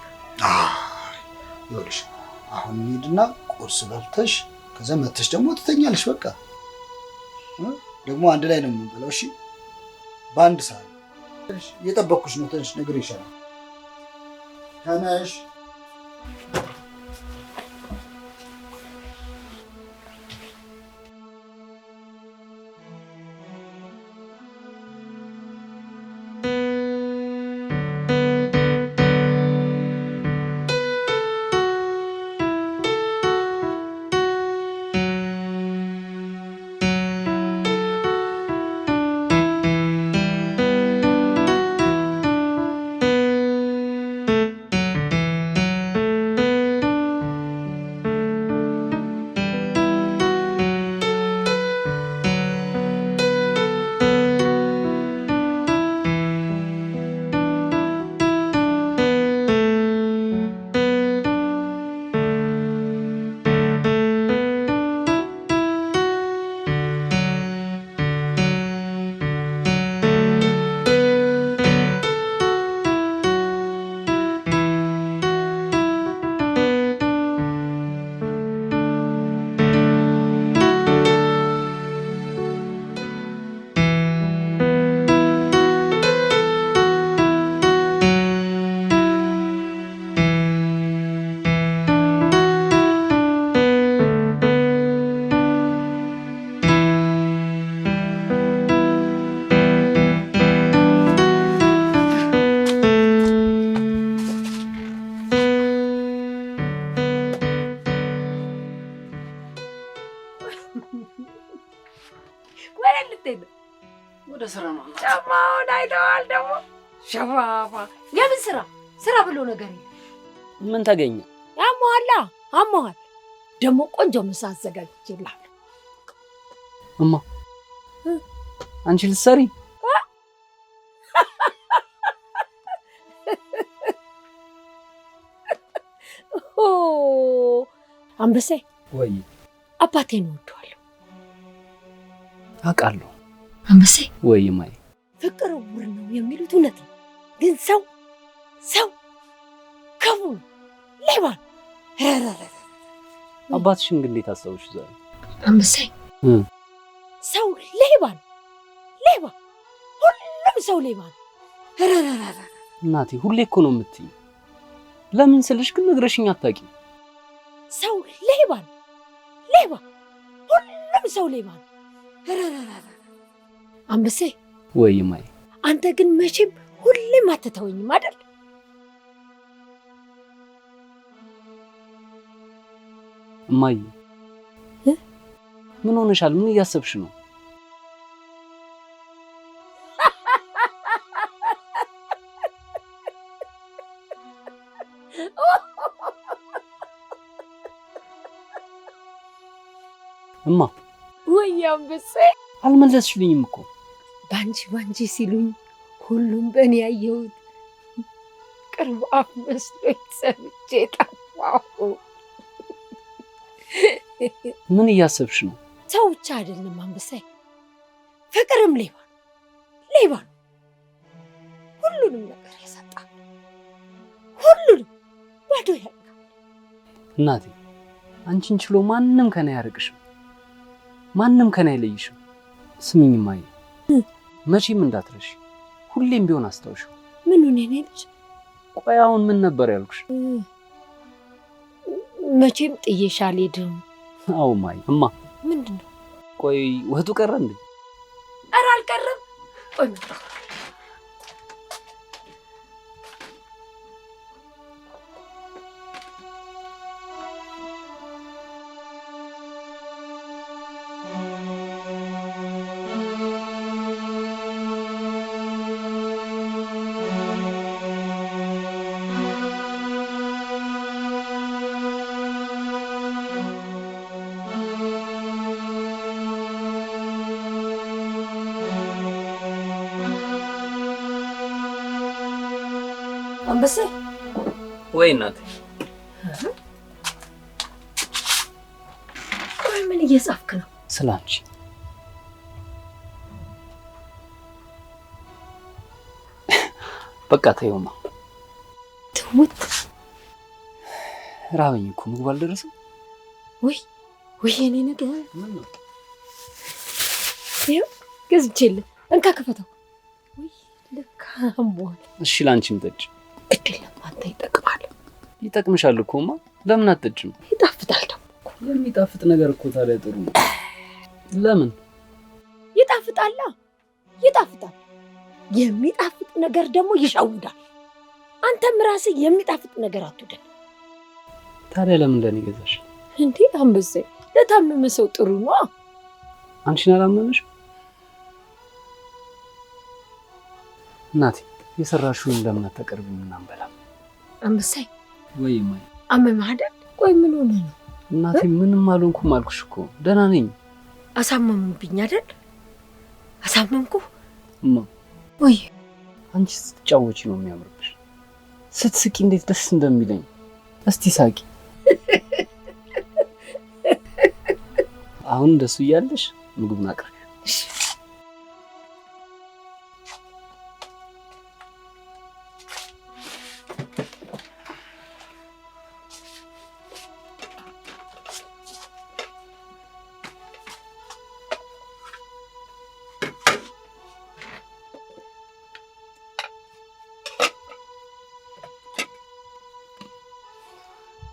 S1: ይኸውልሽ አሁን እንሂድና ቁርስ በልተሽ ከዛ መተሽ ደግሞ ትተኛለሽ። በቃ ደግሞ አንድ ላይ ነው የምንበላው። እሺ በአንድ ሰዓት እየጠበኩሽ ነው። ተነሽ፣ ነግሬሻለሁ። ተነሽ።
S3: ወደ ልትሄድ
S7: ወደ ስራ ነው።
S3: ጫማውን አይተዋል ደግሞ ሸፋፋ። የምን ስራ? ስራ ብሎ ነገር የለም።
S7: ምን ተገኘ?
S3: ያመዋላ አመዋል። ደግሞ ቆንጆ ምሳ አዘጋጅቼልሃለሁ።
S7: እማ አንቺ ልትሰሪ?
S3: አንበሴ
S7: ወይ
S3: አባቴን እወደዋለሁ።
S7: አውቃለሁ።
S3: አንበሴ
S7: ወይ ማይ
S3: ፍቅር ዕውር ነው የሚሉት እውነት ነው። ግን ሰው ክፉ ነው፣ ሌባ ነው።
S7: አባትሽን ግን እንዴት አስታውሽ ዛሬ?
S3: አንበሴ ሰው ሌባ ነው፣ ሌባ። ሁሉም ሰው ሌባ ነው።
S7: እናቴ ሁሌ እኮ ነው የምትይኝ። ለምን ስልሽ ግን ነግረሽኝ አታውቂም።
S3: ሰው ሌባ ነው፣ ሌባ። ሁሉም ሰው ሌባ ነው። አንበሴ
S7: ወይ ማይ
S3: አንተ ግን መቼም ሁሌም አትተወኝም አይደል?
S7: እማዬ ምን ሆነሻል? ምን እያሰብሽ ነው? እማ
S3: ወይ አንበሴ
S7: አልመለስሽልኝም እኮ።
S3: ባንቺ ሲሉኝ ሁሉም በእኔ ያየሁት ቅርብ አፍ መስሎኝ ሰምቼ ጠፋሁ።
S7: ምን እያሰብሽ ነው?
S3: ሰው ብቻ አይደለም አንበሴ፣ ፍቅርም ሌባ ነው። ሁሉንም ነገር ያሳጣል፣ ሁሉንም ባዶ ያደርጋል።
S7: እናቴ አንቺን ችሎ ማንም ከኔ አያርቅሽም፣ ማንም ከኔ አይለይሽም። ስሚኝ እማዬ፣ መቼም እንዳትረሺ፣ ሁሌም ቢሆን አስታውሽው።
S3: ምኑን የኔ ልጅ?
S7: ቆይ አሁን ምን ነበር ያልኩሽ?
S3: መቼም ጥዬሽ አልሄድም።
S7: አዎ እማዬ። እማ
S3: ምንድን ነው?
S7: ቆይ ወጡ ቀረ እንዴ?
S3: ኧረ አልቀረም። ቆይ መጣሁ። አንበሴ
S7: ወይ እናቴ።
S3: ቆይ ምን እየጻፍክ ነው?
S7: ስላንቺ። በቃ ተይውማ።
S3: ትሙት
S7: ራበኝ እኮ ምግቡ አልደረሰም።
S3: ወይ የኔ ነገር
S7: ምን ነው?
S3: ይኸው ገዝቼልህ፣ እንካ ክፈተው። ወይ ልካ አሞሃል።
S7: እሺ ላንቺም ጠጪ።
S3: እድለም አንተ ይጠቅማል።
S7: ይጠቅምሻል እኮማ። ለምን አትጠጪም?
S3: ይጣፍጣል ደግሞ።
S7: የሚጣፍጥ ነገር እኮ ታዲያ ጥሩ ነው። ለምን
S3: ይጣፍጣላ? ይጣፍጣል። የሚጣፍጥ ነገር ደግሞ ይሸውዳል። አንተም ራስህ የሚጣፍጥ ነገር አትውደድ።
S7: ታዲያ ለምን ለኔ ገዛሽ?
S3: እንዴ አንበሴ፣ ለታመመ ሰው ጥሩ ነው።
S7: አንቺን አላመመሽ? እናቴ የሰራሽውን ለምን አታቀርቢም? ምናምን በላ
S3: አንበሴ።
S7: ወይ ማይ
S3: አመመህ አይደል? ቆይ ምን ሆነ ነው?
S7: እናቴ ምንም አልሆንኩም አልኩሽ እኮ ደህና ነኝ።
S3: አሳመምብኝ አይደል? አሳመምኩ።
S7: እማ
S3: ወይ
S7: አንቺ ስትጫወቺ ነው የሚያምርብሽ። ስትስቂ እንዴት ደስ እንደሚለኝ። እስቲ ሳቂ። አሁን እንደሱ እያለሽ ምግቡን አቅርቢ።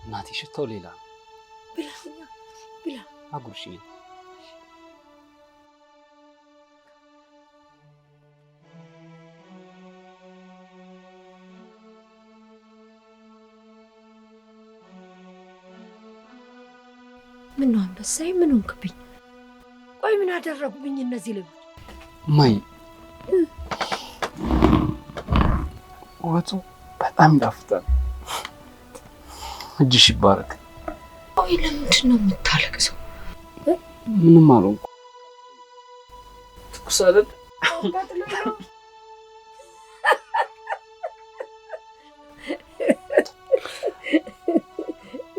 S7: እናቴ ሽታው ሌላ ነው።
S3: ብላ
S7: አጉርሽኝ።
S3: ምን ነው አንበሳዬ? ምን ሆንክብኝ? ቆይ ምን አደረጉብኝ እነዚህ ልጆች?
S7: ማይ ወጡ በጣም ይጣፍጣል። እጅሽ ይባረክ።
S3: ቆይ ለምንድን ነው የምታለቅሰው?
S7: ምንም አልሆንኩም። ትኩስ አይደል?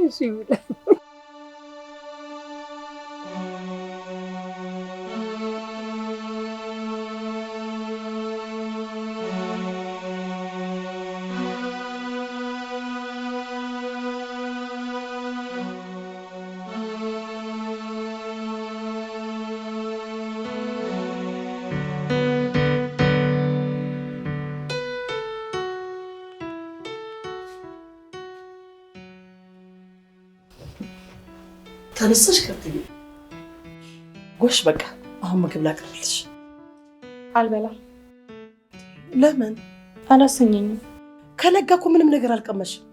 S3: እሺ ብላ
S4: ተነስተሽ ከትይ ጎሽ በቃ አሁን ምግብ ላቅርብልሽ።
S2: አልበላም።
S4: ለምን?
S2: አላሰኘኝም።
S4: ከነጋ እኮ ምንም ነገር አልቀመሽም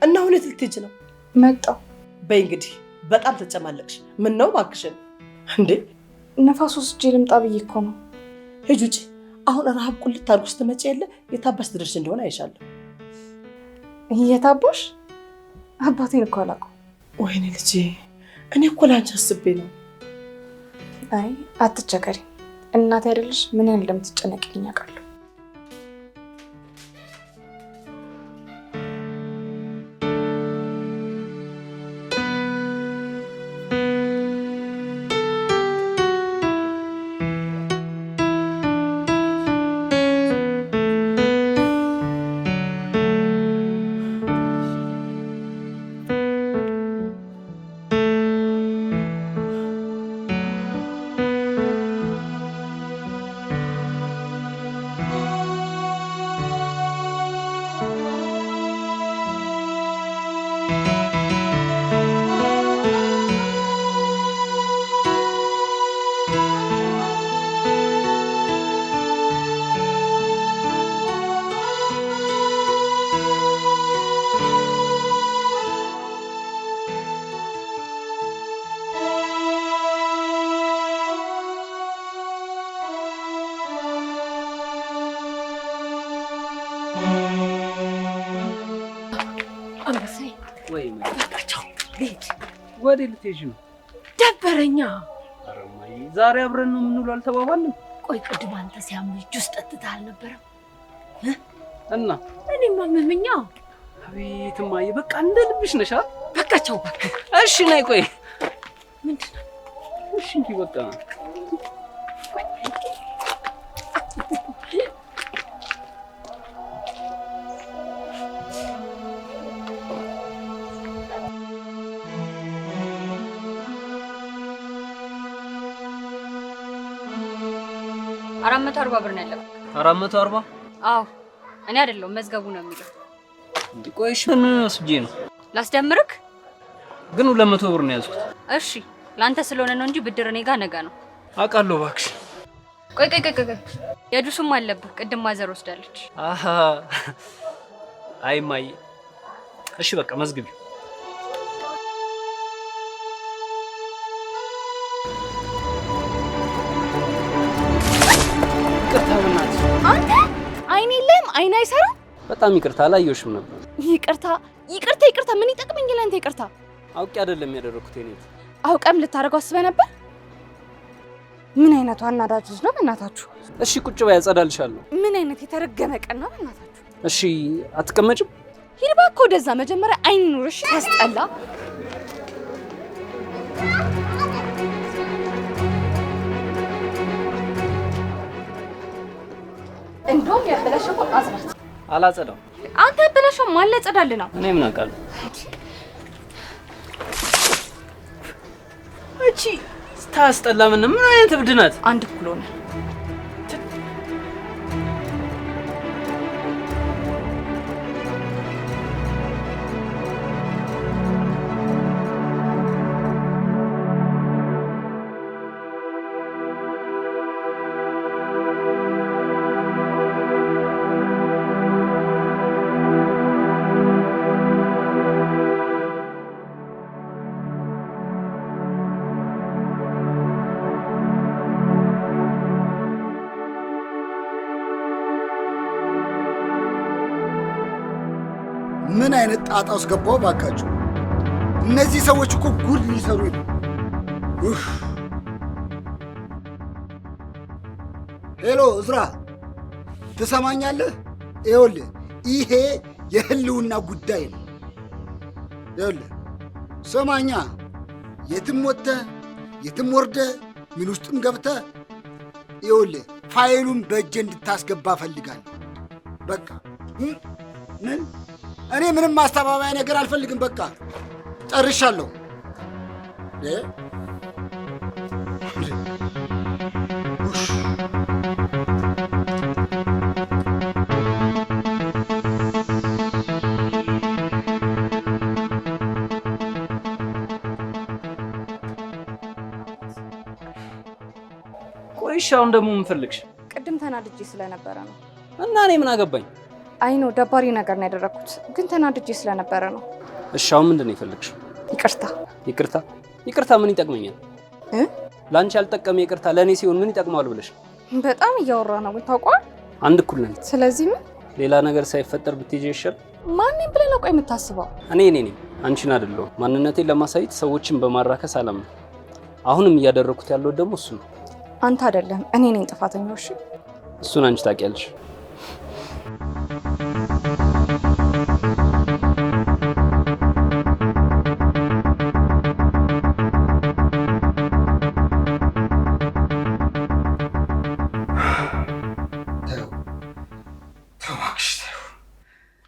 S4: እና ሁኔት ልትሄጂ ነው?
S2: መጣሁ።
S4: በይ እንግዲህ በጣም ተጨማለቅሽ። ምን ነው እባክሽን እንዴ?
S2: ነፋስ ወስጄ ልምጣ ብዬ እኮ ነው።
S4: ሂጂ ውጪ። አሁን ረሃብ ቁልት አድርጎ ስትመጪ የለ የታባሽ ድረሽ እንደሆነ አይሻለሁ።
S2: እየታባሽ አባቴን እኮ አላውቀው።
S4: ወይኔ ልጄ እኔ እኮ ላንቺ አስቤ ነው።
S2: አይ አትቸገሪ፣ እናቴ አይደለሽ ምን ያህል እንደምትጨነቅልኝ አውቃለሁ።
S7: ወዴት ልትሄጂ ነው?
S3: ደበረኛ።
S7: ኧረ እማዬ ዛሬ አብረን ነው የምንውለው አልተባባልንም?
S3: ቆይ ቅድም አንተ ሲያምህ ጁስ ጠጥተህ አልነበረም?
S7: እና
S3: እኔማ መመኛ።
S7: አቤት እማዬ በቃ እንደ ልብሽ ነሽ አይደል?
S3: በቃ ቻው በቃ።
S7: እሺ ነይ ቆይ።
S3: ምንድን ነው?
S7: እሺ እንጂ በቃ
S2: አራት 440 ብር ነው ያለው።
S7: 440?
S2: አዎ እኔ አይደለሁም መዝገቡ ነው የሚለው።
S7: ቆይ እሺ ምን ወስጄ ነው?
S2: ላስደምርክ?
S7: ግን 200 ብር ነው ያዝኩት።
S2: እሺ ላንተ ስለሆነ ነው እንጂ ብድር እኔ ጋር ነገ ነው።
S7: አውቃለሁ እባክሽ።
S2: ቆይ የጁስም አለብህ። ቅድም ማዘር ወስዳለች።
S7: አሃ አይ ማይ እሺ በቃ መዝግቢ። ይቅርታ በእናትሽ።
S2: አንተ አይን የለህም? አይን አይሰራም?
S7: በጣም ይቅርታ አላየሁሽም ነበር።
S2: ይቅርታ ምን ይጠቅመኛል አንተ ይቅርታ?
S7: አውቄ አይደለም ያደረኩት የኔት።
S2: አውቀም ልታደርገው አስበህ ነበር? ምን አይነቱ አናዳጅ ልጅ ነው በእናታችሁ?
S7: እሺ ቁጭ በይ አጸዳልሻለሁ።
S2: ምን አይነት የተረገመ ቀን ነው በእናታችሁ?
S7: እሺ አትቀመጭም?
S2: ሂድ እባክህ ወደዛ። መጀመሪያ አይን ኑርሽ ያስጠላ። እንደውም ያበላሸው አጽዳት።
S7: አላጸዳም።
S2: አንተ ያበላሸው ማን ሊያጸዳልህ ነው?
S7: እኔ ምን አውቃለሁ? እቺ ስታስጠላ። ምን አይነት እብድ ናት?
S2: አንድ እኩል ሆነ።
S1: ምን አይነት ጣጣ ውስጥ ገባሁ ባካችሁ። እነዚህ ሰዎች እኮ ጉድ ሊሰሩ ነው። ሄሎ እዝራ ትሰማኛለህ? ይኸውልህ ይሄ የህልውና ጉዳይ ነው። ይኸውልህ ሰማኛ፣ የትም ወጥተህ የትም ወርደህ ምን ውስጥም ገብተህ ይኸውልህ ፋይሉን በእጄ እንድታስገባ እፈልጋለሁ። በቃ ምን እኔ ምንም ማስተባበያ ነገር አልፈልግም። በቃ ጨርሻለሁ።
S7: ቆይ አሁን ደግሞ ምን ፈልግሽ?
S2: ቅድም ተናድጄ ስለነበረ ነው።
S7: እና እኔ ምን አገባኝ?
S2: አይ ነው ደባሪ ነገር ነው ያደረኩት፣ ግን ተናድጄ ስለነበረ ነው።
S7: እሺ አሁን ምንድን ነው የፈለግሽው?
S2: ይቅርታ።
S7: ይቅርታ? ይቅርታ ምን ይጠቅመኛል? ለአንቺ ያልጠቀመ ይቅርታ ለእኔ ሲሆን ምን ይጠቅማል ብለሽ?
S2: በጣም እያወራ ነው ግን ታውቋል።
S7: አንድ እኩል ነን።
S2: ስለዚህ ምን
S7: ሌላ ነገር ሳይፈጠር ብትሄጂ ይሻል።
S2: ማንንም ብለህ ነው ቆይ የምታስበው?
S7: እኔ ነኝ አንቺን አይደለሁ። ማንነቴን ለማሳየት ሰዎችን በማራከስ አላምንም። አሁንም እያደረኩት ያለው ደግሞ እሱ ነው።
S2: አንተ አይደለም እኔ ነኝ ጥፋተኛው። እሺ
S7: እሱን አንቺ ታውቂያለሽ።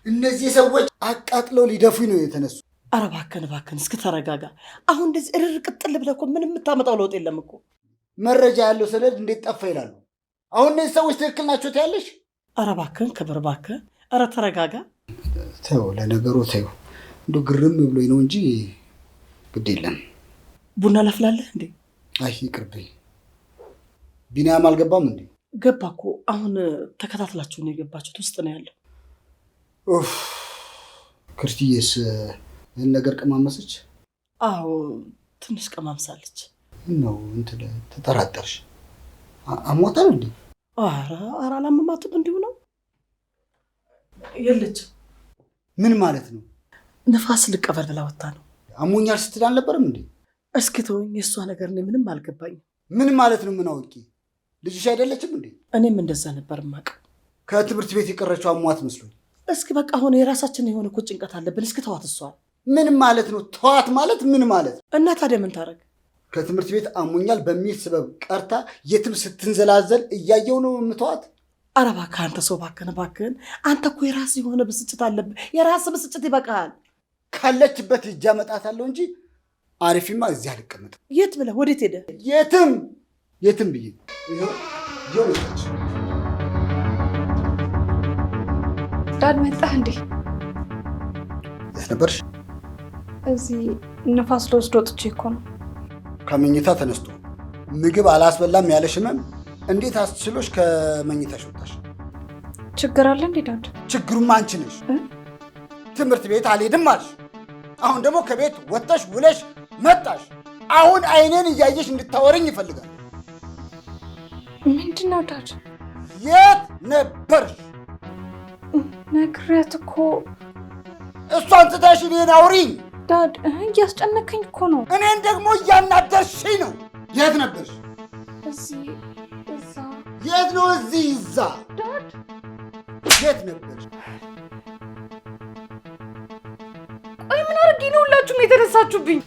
S1: እነዚህ ሰዎች አቃጥለው ሊደፉኝ ነው የተነሱ።
S4: ኧረ እባክህን እስኪ ተረጋጋ። አሁን እንደዚህ እርር ቅጥል ብለህ እኮ ምንም የምታመጣው ለውጥ የለም እኮ።
S1: መረጃ ያለው ሰነድ እንዴት ጠፋ ይላሉ። አሁን እነዚህ ሰዎች ትክክል ናቸው ትያለሽ?
S4: ኧረ እባክህን ክብር እባክህ። ኧረ ተረጋጋ።
S1: ተው ለነገሩ ተው። እንዶ ግርም ብሎኝ ነው እንጂ ግድ የለም።
S4: ቡና ላፍላለህ እንዴ?
S1: አይ ይቅርብኝ። ቢኒያም አልገባም እንዴ?
S4: ገባ እኮ አሁን ተከታትላችሁ ነው የገባችሁት። ውስጥ ነው ያለው።
S1: ኡፍ ክርስቲዬስ ይህን ነገር ቀማመሰች?
S4: አዎ ትንሽ ቀማምሳለች።
S1: ነው እንትን ተጠራጠርሽ? አሟታል እንዴ?
S4: ኧረ አላመማትም፣ እንዲሁ ነው። የለችም።
S1: ምን ማለት ነው?
S4: ነፋስ ልቀበል ብላ ወጣ ነው።
S1: አሞኛል ስትል አልነበረም እንዴ?
S4: እስኪ ተወኝ፣ የእሷ ነገር እኔ ምንም አልገባኝም።
S1: ምን ማለት ነው? ምን አውቄ? ልጅሽ አይደለችም እንዴ?
S4: እኔም እንደዛ ነበር የማውቀው።
S1: ከትምህርት ቤት የቀረችው አሟት መስሎኝ።
S4: እስኪ በቃ አሁን የራሳችን የሆነ እኮ ጭንቀት አለብን። እስኪ ተዋት። እሷን
S1: ምን ማለት ነው? ተዋት ማለት ምን ማለት ነው?
S4: እና ታዲያ ምን ታደርግ?
S1: ከትምህርት ቤት አሞኛል በሚል ስበብ ቀርታ የትም ስትንዘላዘል እያየው ነው የምተዋት?
S4: ኧረ እባክህ አንተ ሰው እባክህን። አንተ እኮ የራስህ የሆነ ብስጭት አለብህ። የራስህ ብስጭት ይበቃል።
S1: ካለችበት ሂጅ አመጣታለሁ እንጂ አሪፊማ እዚህ አልቀመጥም።
S4: የት ብለህ ወዴት ሄደ?
S1: የትም ብዬ ይኸው
S2: ዳድ መጣህ እንዴ?
S1: የት ነበርሽ?
S2: እዚህ ነፋስ ልወስድ ወጥቼ እኮ ነው።
S1: ከመኝታ ተነስቶ ምግብ አላስበላም ያለሽ ህመም እንዴት አስችሎሽ ከመኝታሽ ወጣሽ?
S2: ችግር አለ እንዴ ዳድ?
S1: ችግሩማ አንቺ ነሽ። ትምህርት ቤት አልሄድም አልሽ። አሁን ደግሞ ከቤት ወጥተሽ ውለሽ መጣሽ። አሁን አይኔን እያየሽ እንድታወረኝ ይፈልጋል።
S2: ምንድን ነው ዳድ?
S1: የት ነበርሽ?
S2: ነግሬያት እኮ።
S1: እሷን ትተሽ እኔን አውሪኝ።
S2: ዳድ እያስጨነከኝ እኮ ነው።
S1: እኔን ደግሞ እያናደርሽኝ ነው። የት ነበርሽ?
S2: እዚህ እዛ።
S1: የት ነው እዚህ እዛ?
S2: ዳድ
S1: የት ነበርሽ?
S2: ቆይ ምን አድርጌ ነው ሁላችሁም የተነሳችሁብኝ?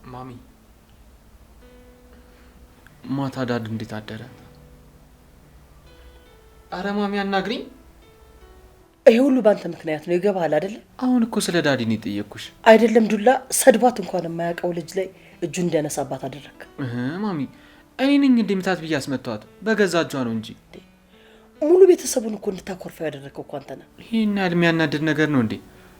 S8: ማሚ ማታ ዳድ እንዴት አደረ? ኧረ ማሚ አናግሪኝ።
S4: ይሄ ሁሉ ባንተ ምክንያት ነው። ይገባሃል አይደለ?
S8: አሁን እኮ ስለ ዳዲ ነው የጠየቅኩሽ።
S4: አይደለም ዱላ ሰድባት እንኳን የማያውቀው ልጅ ላይ እጁን እንዲያነሳባት አደረክ።
S8: ማሚ እኔ ነኝ እንደምታት ብዬ አስመጣኋት። በገዛ እጇ ነው እንጂ
S4: ሙሉ ቤተሰቡን እኮ እንድታኮርፈው ያደረከው እኮ አንተ ነህ።
S8: ይሄን ያህል የሚያናድድ ነገር ነው እንዴ?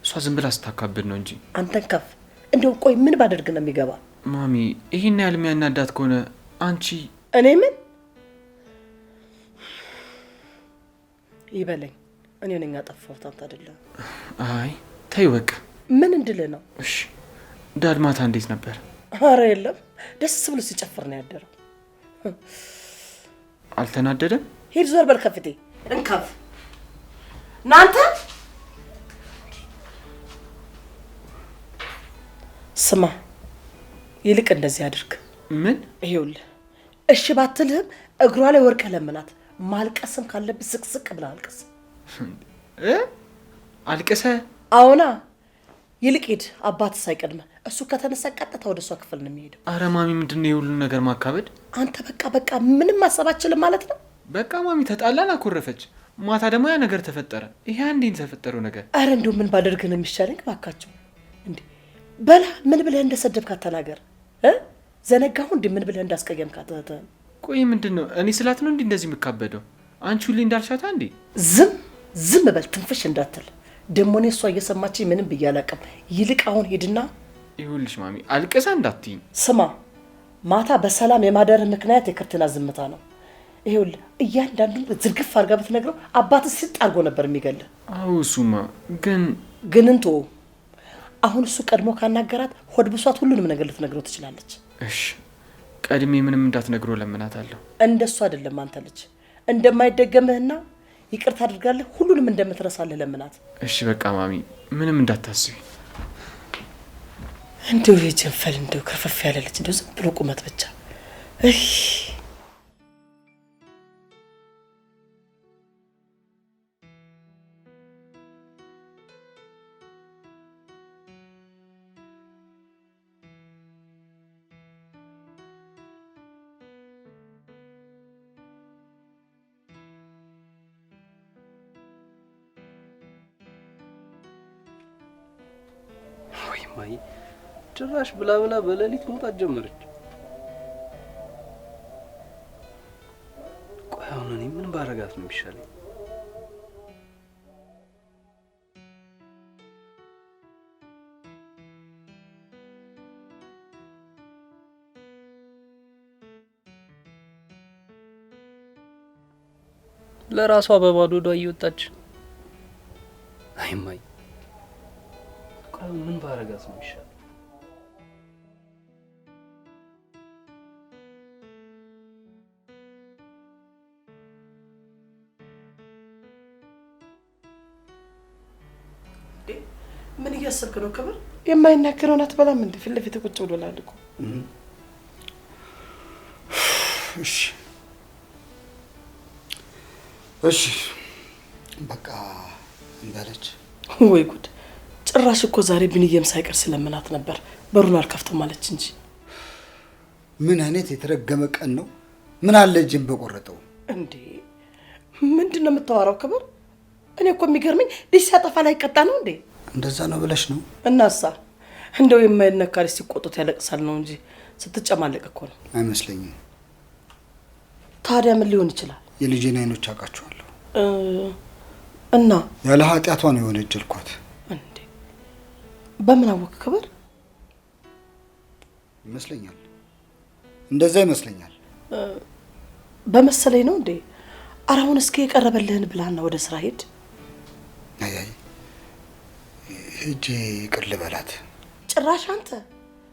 S8: እሷ ዝም ብላ ስታካብድ ነው እንጂ
S4: አንተን ከፍ እንደው ቆይ ምን ባደርግ ነው የሚገባ?
S8: ማሚ ይሄን ያህል የሚያናዳት ከሆነ አንቺ
S4: እኔ ምን ይበለኝ? እኔ ነኝ ያጠፋሁት አንተ አይደለም።
S8: አይ ተይ በቃ።
S4: ምን እንድልህ ነው?
S8: እሺ ዳድ ማታ እንዴት ነበር?
S4: ኧረ የለም ደስ ብሎ ሲጨፍር ነው ያደረው።
S8: አልተናደደም?
S4: ሂድ ዞር በል ከፍቴ እንከፍ ናንተ ስማ ይልቅ እንደዚህ አድርግ።
S8: ምን?
S4: ይኸውልህ እሺ ባትልህም እግሯ ላይ ወርቀህ ለምናት። ማልቀስም ካለብህ ስቅስቅ ብለህ አልቅስ።
S8: አልቅሰ?
S4: አዎና ይልቅ ሂድ። አባትህ ሳይቀድመህ እሱ ከተነሳ ቀጥታ ወደ እሷ ክፍል ነው የሚሄደው።
S8: አረ ማሚ ምንድነው የሁሉ ነገር ማካበድ?
S4: አንተ በቃ ምንም ማሰብ አትችልም ማለት ነው?
S8: በቃ ማሚ ተጣላን፣ አኮረፈች። ማታ ደግሞ ያ ነገር ተፈጠረ። ይሄ አንዴ ተፈጠረው ነገር።
S4: አረ እንደው ምን ባደርግ ነው የሚሻለኝ? ባካቸው እንዴ በላ ምን ብለህ እንደሰደብካት ተናገር። ዘነጋሁ እንዴ ምን ብለህ እንዳስቀየምካት?
S8: ቆይ ምንድነው እኔ ስላት ነው እንዴ እንደዚህ የምካበደው? አንቺ ሁሌ እንዳልሻታ እንዴ?
S4: ዝም በል ትንፍሽ እንዳትል። ደሞ እኔ እሷ እየሰማችኝ ምንም ብዬ አላውቅም። ይልቅ አሁን ሄድና
S8: ይሁንልሽ ማሚ አልቅሳ እንዳትይኝ።
S4: ስማ ማታ በሰላም የማደር ምክንያት የክርትና ዝምታ ነው። ይኸውልህ እያንዳንዱን ዝርግፍ አድርጋ ብትነግረው አባትህ ሲጥ አድርጎ ነበር የሚገልህ።
S8: አዎ እሱማ
S4: ግን እንቶ አሁን እሱ ቀድሞ ካናገራት ሆድ ብሷት ሁሉንም ነገር ልትነግረው ትችላለች።
S8: እሺ ቀድሜ ምንም እንዳትነግረው ለምናታለሁ።
S4: እንደሱ አይደለም አንተ ልጅ እንደማይደገምህና ይቅርታ አድርጋለህ ሁሉንም እንደምትረሳለህ ለምናት።
S8: እሺ በቃ ማሚ ምንም እንዳታስቢ።
S4: እንደው የጀንፈል እንደው ከፈፍ ያለ ልጅ እንደው ዝም ብሎ ቁመት ብቻ
S7: ማይ ጭራሽ ብላ በሌሊት መውጣት ጀመረች። ቆይ አሁን እኔ ምን ባረጋት ነው የሚሻለኝ? ለራሷ በባዶ ዷ እየወጣች አይ ማይ ቆይ ምን ባረጋት ነው የሚሻለው?
S4: ምን እያሰብክ ነው? ክብር የማይናገረውን አትበላም እንዴ? ፊት ለፊት ቁጭ ብሎላል እኮ።
S1: እሺ በቃ እንበለች።
S4: ወይ ጉድ! ጭራሽ እኮ ዛሬ ብንየም ሳይቀር ስለምናት ነበር በሩን አልከፍትም ማለች እንጂ።
S1: ምን አይነት የተረገመ ቀን ነው? ምን አለ እጅን በቆረጠው
S4: እንዴ! ምንድነው የምታወራው ክብር? እኔ እኮ የሚገርመኝ ልጅ ሲያጠፋ ላይ ቀጣ ነው እንዴ?
S1: እንደዛ ነው ብለሽ ነው?
S4: እናሳ እንደው የማይነካ ልጅ ሲቆጡት ያለቅሳል ነው እንጂ ስትጨማለቅ እኮ ነው።
S1: አይመስለኝም።
S4: ታዲያ ምን ሊሆን ይችላል?
S1: የልጄን አይኖች አውቃቸዋለሁ።
S4: እና
S1: ያለ ኃጢአቷ ነው የወነጀልኳት።
S4: እንዴ በምን አወቅ ክብር?
S1: ይመስለኛል፣ እንደዛ ይመስለኛል።
S4: በመሰለኝ ነው እንዴ? ኧረ አሁን እስኪ የቀረበልህን ብላና ወደ ስራ ሄድ።
S1: አይ ሂጂ ይቅር ልበላት።
S4: ጭራሽ አንተ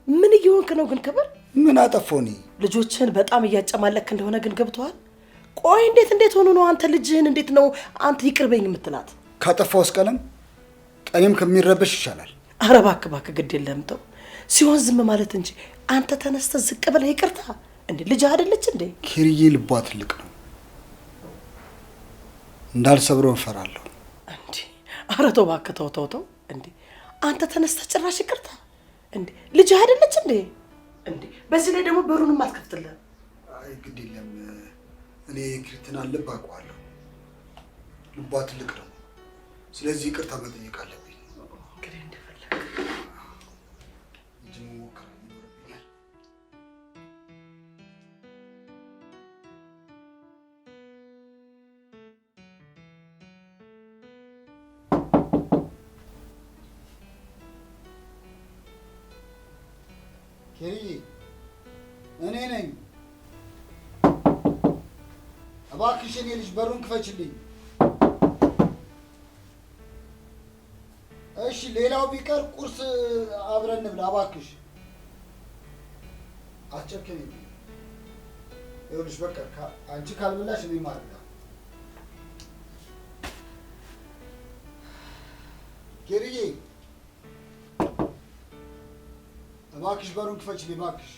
S4: ምን እየሆንክ ነው ግን ክብር?
S1: ምን አጠፋሁኝ?
S4: ልጆችን በጣም እያጨማለክ እንደሆነ ግን ገብቶሃል? ቆይ እንዴት ሆኖ ነው አንተ ልጅህን እንዴት ነው አንተ ይቅርበኝ የምትላት?
S1: ካጠፋውስ ቀኔም ከሚረበሽ ይሻላል።
S4: ኧረ እባክህ ግድ የለህም ተው። ሲሆን ዝም ማለት እንጂ አንተ ተነስተህ ዝቅ ብለህ ይቅርታ እንዴ? ልጅ አይደለች እንዴ?
S1: ኪርዬ ልቧ ትልቅ ነው፣ እንዳልሰብረው እፈራለሁ።
S4: እንዴ ኧረ ተው እባክህ ተው እንዴ! አንተ ተነስተህ ጭራሽ ይቅርታ እንዴ? ልጅ አይደለች እንዴ? እንዴ በዚህ ላይ ደግሞ በሩንም አትከፍትልህም።
S1: አይ ግድ የለም እኔ ክርትና ልብ አውቀዋለሁ። ልቧ ትልቅ ነው። ስለዚህ ይቅርታ መጠየቅ አለብኝ።
S4: እንግዲህ እንደፈለግ
S1: እንጂ መሞከር ይኖርብኛል። ኬሪ እኔ ነኝ። እባክሽ የኔ ልጅ በሩን ክፈችልኝ። እሺ ሌላው ቢቀር ቁርስ አብረን እንብላ እባክሽ። አትጨክኝ። ይኸውልሽ በቃ አንቺ ካልበላሽ እኔ ማለት ነው። ኬሪዬ እባክሽ በሩን ክፈችልኝ እባክሽ።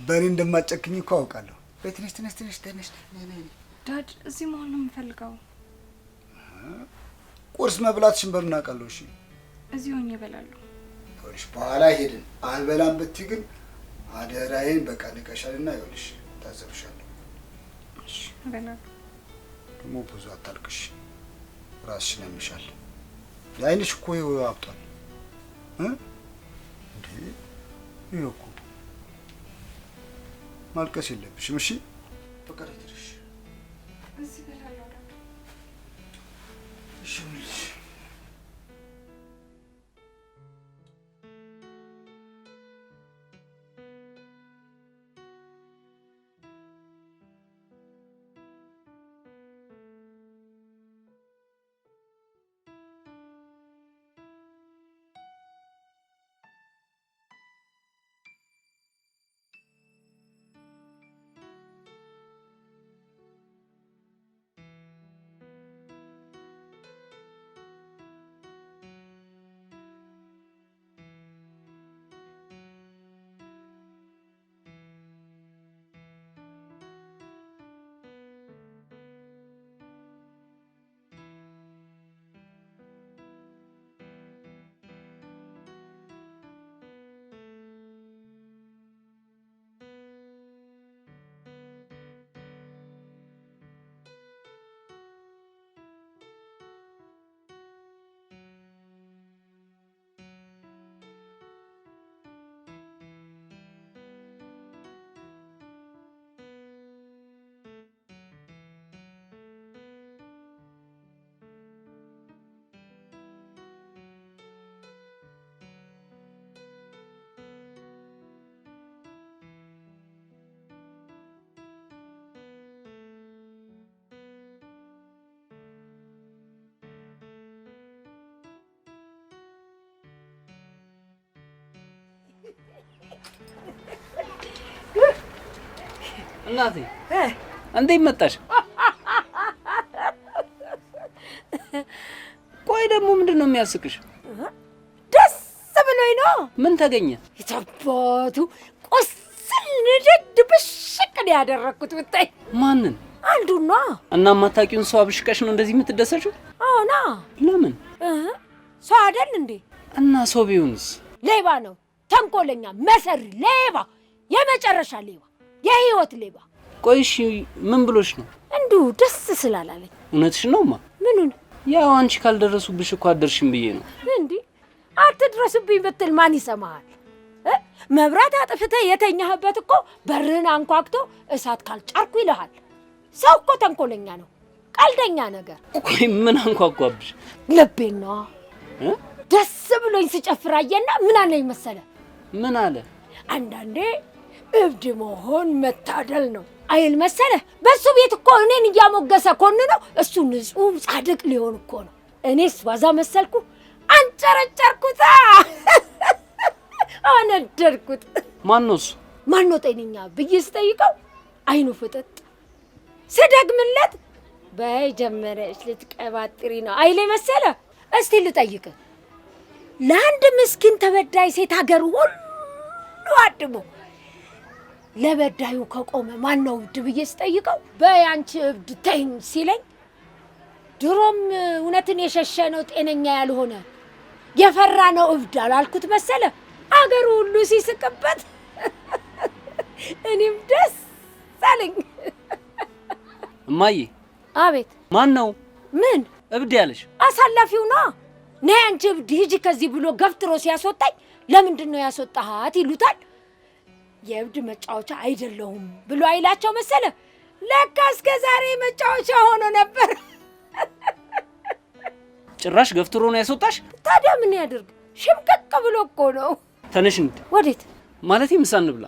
S1: በእኔ እንደማጨክኝ እኮ አውቃለሁ። ትንሽ
S2: ዳድ እዚህ መሆን ነው የምፈልገው።
S1: ቁርስ መብላትሽን በምን አውቃለሁ? እሺ
S2: እዚህ ሆኜ እበላለሁ።
S1: ይኸውልሽ በኋላ ሄድን አልበላም ብትይ ግን አደራዬን በቃ ንቀሻልና ይኸውልሽ ታዘብሻለሁ።
S2: እሺ እበላለሁ።
S1: ደግሞ ብዙ አታልቅሽ፣ ራስሽን ያምሻል። የዓይንሽ እኮ ይኸው አብጧል እንዴ! ይኸው እኮ ማልቀስ የለብሽም። እሺ በቃ ልጅሽ
S2: እዚህ እበላለሁ ዳድ።
S1: እሺ ልጅ
S7: እናቴ እንዴት መጣሽ? ቆይ ደግሞ ምንድነው የሚያስቅሽ?
S3: ደስ ብሎኝ ነው።
S7: ምን ተገኘ?
S3: የተባቱ ቁስል ንድድ ብሽቅ ነው ያደረኩት ብታይ።
S7: ማንን?
S3: አንዱና
S7: እና ማታቂውን ሰው አብሽቀሽ ነው እንደዚህ የምትደሰችው?
S3: አዎና።
S7: ለምን?
S3: ሰው አይደል እንዴ?
S7: እና ሰው ቢሆንስ?
S3: ሌባ ነው፣ ተንኮለኛ፣ መሰሪ ሌባ፣ የመጨረሻ ሌባ፣ የህይወት ሌባ።
S7: ቆይ እሺ ምን ብሎሽ ነው?
S3: እንዲሁ ደስ ስላላለኝ።
S7: እውነትሽ ነውማ?
S3: ምኑን?
S7: ያው አንቺ ካልደረሱብሽ እኮ አደርሽም ብዬ ነው።
S3: እንዴ አትድረሱብኝ ብትል ማን ይሰማሃል? መብራት አጥፍተህ የተኛህበት እኮ በርህን አንኳክቶ እሳት ካልጫርኩ ይልሃል። ሰው እኮ ተንኮለኛ ነው፣ ቀልደኛ ነገር።
S7: ቆይ ምን አንኳኳብሽ?
S3: ልቤን ነዋ። ደስ ብሎኝ ስጨፍር አየና ምን አለኝ መሰለ?
S7: ምን አለ?
S3: አንዳንዴ እብድ መሆን መታደል ነው አይል መሰለ? በሱ ቤት እኮ እኔን እያሞገሰ ኮን ነው። እሱ ንጹህ ጻድቅ ሊሆን እኮ ነው። እኔስ ዋዛ መሰልኩ? አንጨረጨርኩታ፣ አነደድኩት።
S7: ማን ነው እሱ?
S3: ማን ነው ጤነኛ ብዬ ስጠይቀው አይኑ ፍጥጥ፣ ስደግምለት በይ ጀመረች ልትቀባጥሪ ነው አይል መሰለ? እስቲ ልጠይቅ፣ ለአንድ ምስኪን ተበዳይ ሴት ሀገር ሁሉ አድሞ ለበዳዩ ከቆመ ማን ነው እብድ ብዬ ስጠይቀው በይ አንቺ እብድ ተይኝ ሲለኝ ድሮም እውነትን የሸሸ ነው ጤነኛ ያልሆነ የፈራ ነው እብድ አላልኩት መሰለ። አገሩ ሁሉ ሲስቅበት እኔም ደስ አለኝ።
S7: እማዬ።
S3: አቤት።
S7: ማን ነው
S3: ምን
S7: እብድ ያለሽ?
S3: አሳላፊው ነው። ነይ አንቺ እብድ ሂጂ ከዚህ ብሎ ገፍትሮ ሲያስወጣኝ ለምንድን ነው ያስወጣሃት ይሉታል። የእብድ መጫወቻ አይደለሁም ብሎ አይላቸው መሰለ። ለካ እስከ ዛሬ መጫወቻ ሆኖ ነበር።
S7: ጭራሽ ገፍትሮ ነው ያስወጣሽ?
S3: ታዲያ ምን ያድርግ? ሽምቅቅ ብሎ እኮ ነው።
S7: ተነሽ እንሂድ።
S3: ወዴት?
S7: ማለት ምሳ እንብላ።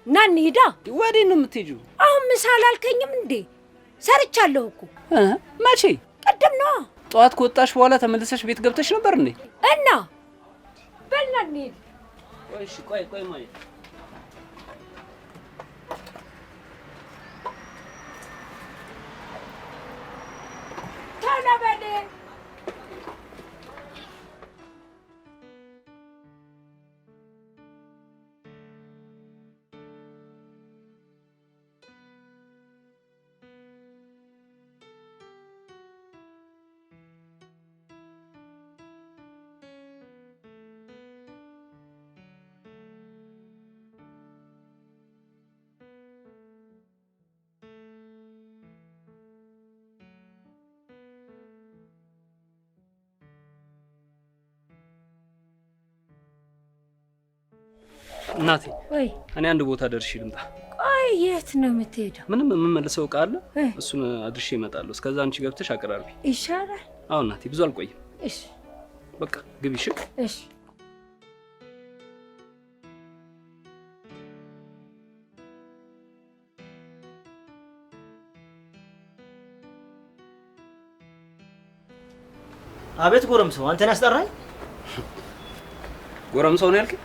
S3: እና እንሂዳ።
S7: ወዴት ነው የምትሄጂው?
S3: አሁን ምሳ አላልከኝም እንዴ? ሰርቻለሁ እኮ።
S7: መቼ?
S3: ቅድም ነው።
S7: ጠዋት ከወጣሽ በኋላ ተመልሰሽ ቤት ገብተሽ ነበር እንዴ?
S3: እና በልና እንሂድ።
S7: ቆይ ማለት
S3: ታላበለ
S7: እናቴ
S3: ወይ
S7: እኔ አንድ ቦታ ደርሼ ልምጣ።
S3: ቆይ የት ነው የምትሄደው?
S7: ምንም የምመልሰው ዕቃ አለ፣ እሱን አድርሼ እመጣለሁ። እስከዛ አንቺ ገብተሽ አቀራርቢ
S3: ይሻላል።
S7: አዎ እናቴ፣ ብዙ አልቆይም።
S3: እሺ
S7: በቃ ግቢ። እሺ
S3: እሺ።
S5: አቤት ጎረምሳው፣ አንተን ያስጠራኝ?
S7: ጎረምሳው ነው ያልከኝ?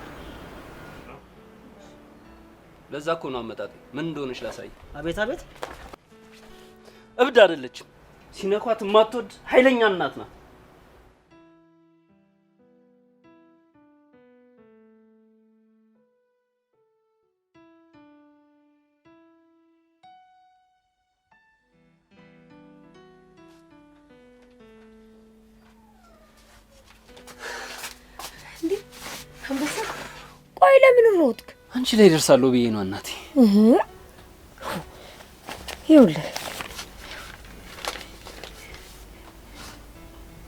S7: ለዛ እኮ ነው አመጣጤ። ምን እንደሆነሽ ላሳይ።
S5: አቤት አቤት።
S7: እብድ አይደለችም። ሲነኳት የማትወድ ኃይለኛ እናት ናት።
S3: ቆይ ለምን ሮጥክ?
S7: አንቺ ላይ ደርሳለሁ ብዬ ነው እናቴ።
S3: ይኸውልህ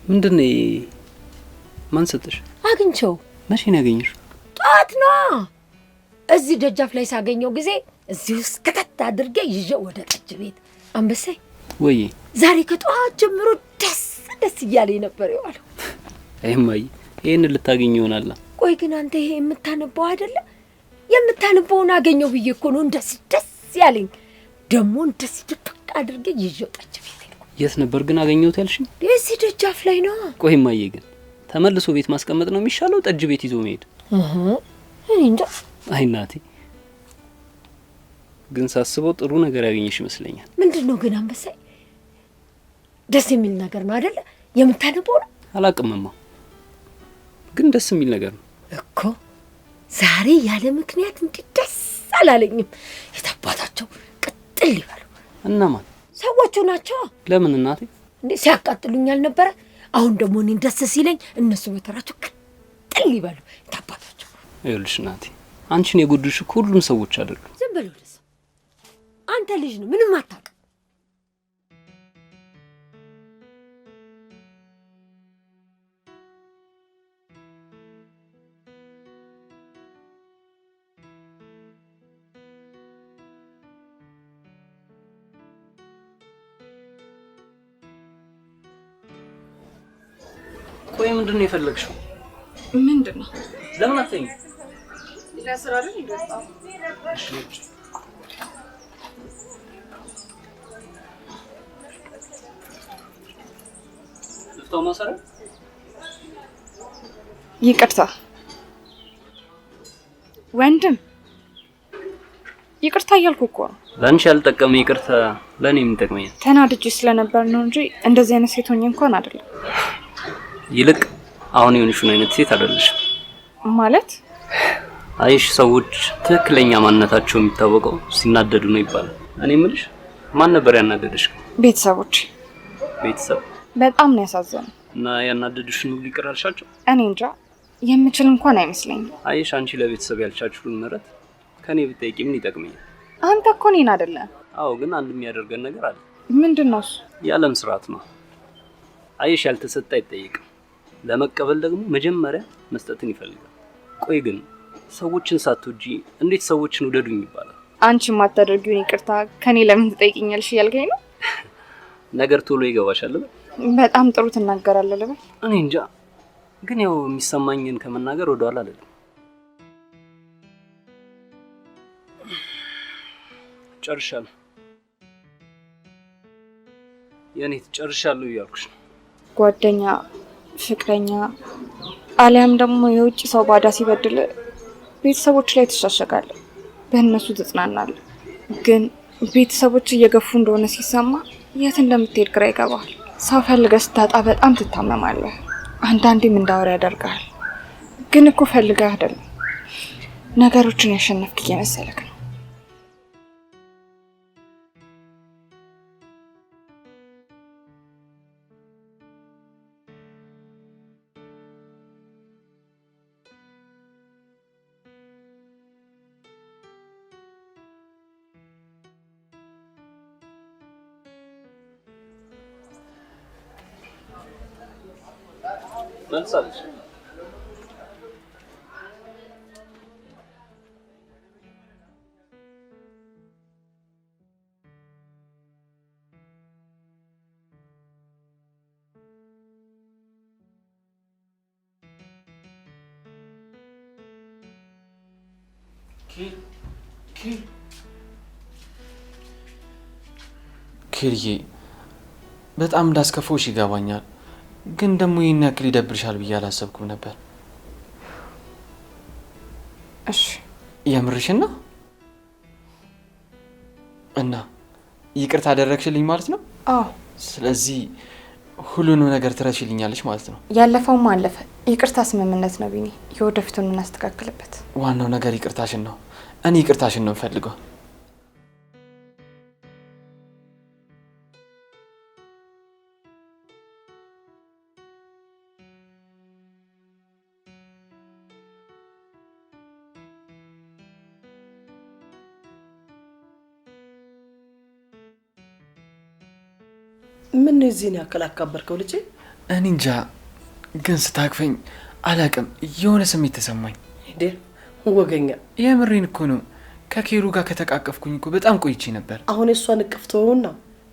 S7: ምንድን ነው? ማን ሰጠሽ?
S3: አግኝቼው።
S7: መቼ ነው ያገኘሽ?
S3: ጠዋት ነው። እዚህ ደጃፍ ላይ ሳገኘው ጊዜ እዚህ ውስጥ ከተት አድርጌ ይዤው ወደ ጠጅ ቤት። አንበሳይ
S7: ወይ
S3: ዛሬ ከጠዋት ጀምሮ ደስ እያለኝ ነበር የዋለው።
S7: አይማይ ይሄን ልታገኝ ይሆናል።
S3: ቆይ ግን አንተ ይሄ የምታነበው አይደለ? የምታነበውን አገኘው ብዬ እኮ ነው እንደዚህ ደስ ያለኝ። ደግሞ እንደዚህ ድብቅ አድርጌ ይዤው ጠጅ ቤት ሄድኩ።
S7: የት ነበር ግን አገኘሁት ያልሽኝ?
S3: እዚህ ደጃፍ ላይ ነው።
S7: ቆይ ማዬ ግን ተመልሶ ቤት ማስቀመጥ ነው የሚሻለው ጠጅ ቤት ይዞ መሄድ?
S3: እኔ እንጃ።
S7: አይ እናቴ ግን ሳስበው ጥሩ ነገር ያገኘሽ ይመስለኛል።
S3: ምንድነው ግን አንበሳይ? ደስ የሚል ነገር ነው አይደለ? የምታነበው ነው።
S7: አላቅምማ ግን ደስ የሚል ነገር ነው
S3: እኮ። ዛሬ ያለ ምክንያት እንዲህ ደስ አላለኝም። የታባታቸው ቅጥል ይበሉ።
S7: እነማን?
S3: ሰዎቹ ናቸው።
S7: ለምን እናቴ?
S3: እንዴ ሲያቃጥሉኝ አልነበረ? አሁን ደግሞ እኔን ደስ ሲለኝ እነሱ በተራቸው ቅጥል ይበሉ። የታባታቸው።
S7: ይኸውልሽ እናቴ አንቺን የጎዱሽ እኮ ሁሉም ሰዎች አይደሉም።
S3: ዝም ብለው ደስ አንተ ልጅ ነው ምንም አታውቅም።
S7: ቆይ ምንድን ነው የፈለግሽው?
S2: ምንድን ነው?
S7: ለምን አትተኝ?
S2: ለስራ አይደል ይወጣው?
S7: እሺ ልፍታው ማሰረ።
S2: ይቅርታ ወንድም፣ ይቅርታ እያልኩ እኮ ነው።
S7: ለአንቺ ያልጠቀመ ይቅርታ ለእኔ ምን ይጠቅመኛል?
S2: ተናድጄ ስለነበር ነው እንጂ እንደዚህ አይነት ሴት ሆኜ እንኳን አይደለም።
S7: ይልቅ አሁን የሆንሽውን አይነት ሴት አይደለሽም።
S2: ማለት
S7: አይሽ ሰዎች ትክክለኛ ማንነታቸው የሚታወቀው ሲናደዱ ነው ይባላል። እኔ የምልሽ ማን ነበር ያናደደሽ?
S2: ቤተሰቦች።
S7: ቤተሰብ
S2: በጣም ነው ያሳዘኑ።
S7: እና ያናደዱሽን ሁሉ ይቅር አልሻቸው?
S2: እኔ እንጃ የምችል እንኳን አይመስለኝም።
S7: አይሽ አንቺ ለቤተሰብ ያልቻችሁን ምሕረት ከኔ ብትጠይቂ ምን ይጠቅመኛል?
S2: አንተ እኮ እኔን አይደለም።
S7: አዎ ግን አንድ የሚያደርገን ነገር አለ።
S2: ምንድነው እሱ?
S7: የዓለም ስርዓት ነው። አይሽ ያልተሰጠ አይጠየቅም። ለመቀበል ደግሞ መጀመሪያ መስጠትን ይፈልጋል። ቆይ ግን ሰዎችን ሳትወጂ እንዴት ሰዎችን ውደዱኝ ይባላል?
S2: አንቺ ማታደርጊውን ይቅርታ ከኔ ለምን ትጠይቂኛለሽ እያልከኝ ነው?
S7: ነገር ቶሎ ይገባሻል።
S2: በጣም ጥሩ ትናገራለህ ልበል?
S7: እኔ እንጃ፣ ግን ያው የሚሰማኝን ከመናገር ወደኋላ አልልም። ጨርሻለሁ። የኔ ጨርሻለሁ እያልኩሽ ነው።
S2: ጓደኛ፣ ፍቅረኛ አሊያም ደግሞ የውጭ ሰው ባዳ ሲበድል ቤተሰቦች ላይ ትሻሸጋለህ፣ በእነሱ ትጽናናለህ። ግን ቤተሰቦች እየገፉ እንደሆነ ሲሰማ የት እንደምትሄድ ግራ ይገባል። ሰው ፈልገህ ስታጣ በጣም ትታመማለህ። አንዳንዴም እንዳወራ ያደርጋል። ግን እኮ ፈልገህ አይደለም፣ ነገሮችን ያሸነፍክ እየመሰለክ ነው።
S7: መልሳለሽ?
S8: ኬሪዬ በጣም እንዳስከፋውሽ ይገባኛል። ግን ደግሞ ይሄን ያክል ይደብርሻል ብዬ አላሰብኩም ነበር።
S2: እሺ
S8: የምርሽን ነው? እና ይቅርታ አደረግሽልኝ ማለት ነው?
S2: አዎ።
S8: ስለዚህ ሁሉንም ነገር ትረሽልኛለሽ ማለት ነው?
S2: ያለፈውም አለፈ። ይቅርታ ስምምነት ነው ቢኒ፣ የወደፊቱን እናስተካክልበት።
S8: ዋናው ነገር ይቅርታሽን ነው። እኔ ይቅርታሽን ነው የምፈልገው።
S4: ምን እዚህን ያክል አካበርከው ልጄ?
S8: እኔ እንጃ፣ ግን ስታቅፈኝ አላቅም የሆነ ስሜት ተሰማኝ።
S4: እንዴ ወገኛ፣
S8: የምሬን እኮ ነው። ከኬሩ ጋር ከተቃቀፍኩኝ እኮ በጣም ቆይቼ ነበር።
S4: አሁን የሷን እቅፍተውና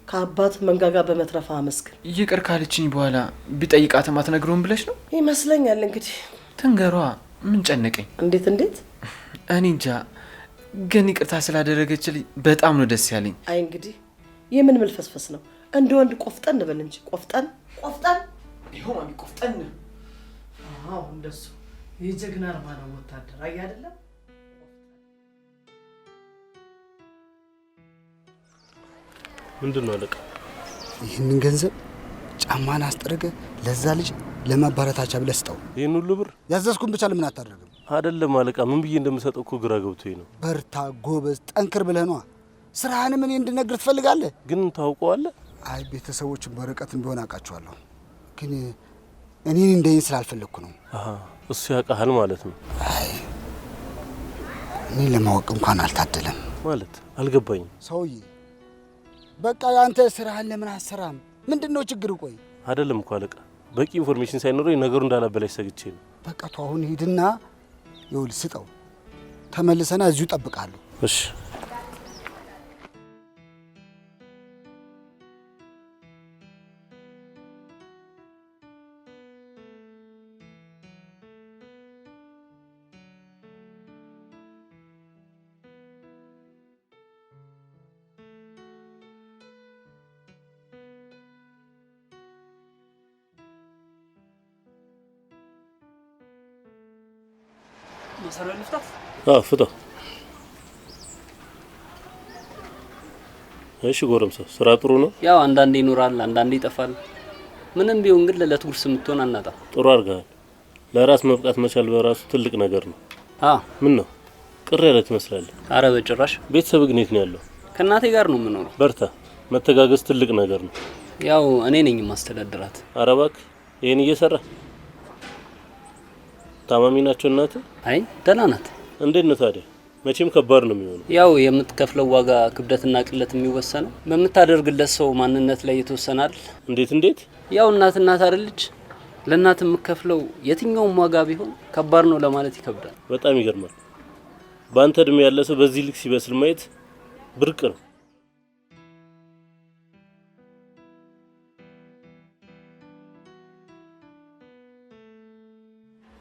S4: ከአባት መንጋጋ በመትረፋ አመስግን።
S8: ይቅር ካለችኝ በኋላ ቢጠይቃትም አትነግረውም ብለሽ ነው
S4: ይመስለኛል። እንግዲህ
S8: ትንገሯ፣ ምን ጨነቀኝ።
S4: እንዴት
S8: እኔ እንጃ፣ ግን ይቅርታ ስላደረገችልኝ በጣም ነው ደስ ያለኝ።
S4: አይ እንግዲህ የምን መልፈስፈስ ነው? እንደ ወንድ ቆፍጠን በል እንጂ። ቆፍጠን
S8: ይኸው ማሚ፣ ቆፍጠን።
S4: አዎ እንደሱ የጀግና አርባ ነው ወታደር። አይ አይደለም።
S9: ምንድነው አለቃ?
S1: ይህንን ገንዘብ ጫማን አስጠረገ ለዛ ልጅ ለማባረታቻ ብለህ ስጠው።
S9: ይህን ሁሉ ብር
S1: ያዘዝኩን ብቻ ለምን አታደርግም?
S9: አይደለም አለቃ፣ ምን ብዬ እንደምሰጠው እኮ ግራ ገብቶኝ ነው።
S1: በርታ ጎበዝ፣ ጠንክር ብለህ ነዋ። ስራህንም እኔ እንድነግር ትፈልጋለህ?
S9: ግን ታውቀዋለህ?
S1: አይ ቤተሰቦችን በርቀትም ቢሆን አውቃቸዋለሁ፣ ግን እኔን እንደይን ስላልፈለግኩ ነው።
S9: እሱ ያውቃል ማለት ነው?
S1: አይ እኔ ለማወቅ እንኳን አልታደለም።
S9: ማለት አልገባኝም።
S1: ሰውዬ በቃ አንተ ስራህን ለምን አሰራም? ምንድነው ችግር? ቆይ
S9: አይደለም እኮ አለቃ፣ በቂ ኢንፎርሜሽን ሳይኖረኝ ነገሩ እንዳላበላሽ ሰግቼ ነው።
S1: በቃ አሁን ሂድና ይኸውልህ ስጠው፣ ተመልሰና እዚሁ እጠብቅሃለሁ።
S9: እሺ
S7: መሰረት ልፍታት?
S9: ፍታ። እሺ ጎረምሳ፣ ስራ ጥሩ ነው?
S7: ያው አንዳንዴ ይኖራል፣ አንዳንዴ ይጠፋል። ምንም ቢሆን ግን ለለትጉርስ የምትሆን አናጣ።
S9: ጥሩ አድርገሃል። ለራስ መብቃት መቻል በራሱ ትልቅ ነገር ነው።
S7: ምን
S9: ነው ቅር ያለ ትመስላለህ።
S7: አረ በጭራሽ።
S9: ቤተሰብ ግን የት ነው ያለው?
S7: ከእናቴ ጋር ነው የምኖረው።
S9: በርታ፣ መተጋገዝ ትልቅ ነገር ነው።
S7: ያው እኔ ነኝ ማስተዳድራት።
S9: አረ እባክህ ይሄን እየሰራ ታማሚ ናቸው እናት?
S7: አይ ደህና ናት።
S9: እንዴት ነው ታዲያ? መቼም ከባድ ነው የሚሆነው።
S7: ያው የምትከፍለው ዋጋ ክብደትና ቅለት የሚወሰነው በምታደርግለት ሰው ማንነት ላይ የተወሰነ አይደል?
S9: እንዴት?
S7: ያው እናት አይደለች? ለእናት የምትከፍለው የትኛውም ዋጋ ቢሆን ከባድ ነው ለማለት ይከብዳል።
S9: በጣም ይገርማል። በአንተ እድሜ ያለ ሰው በዚህ ልክ ሲበስል ማየት ብርቅ ነው።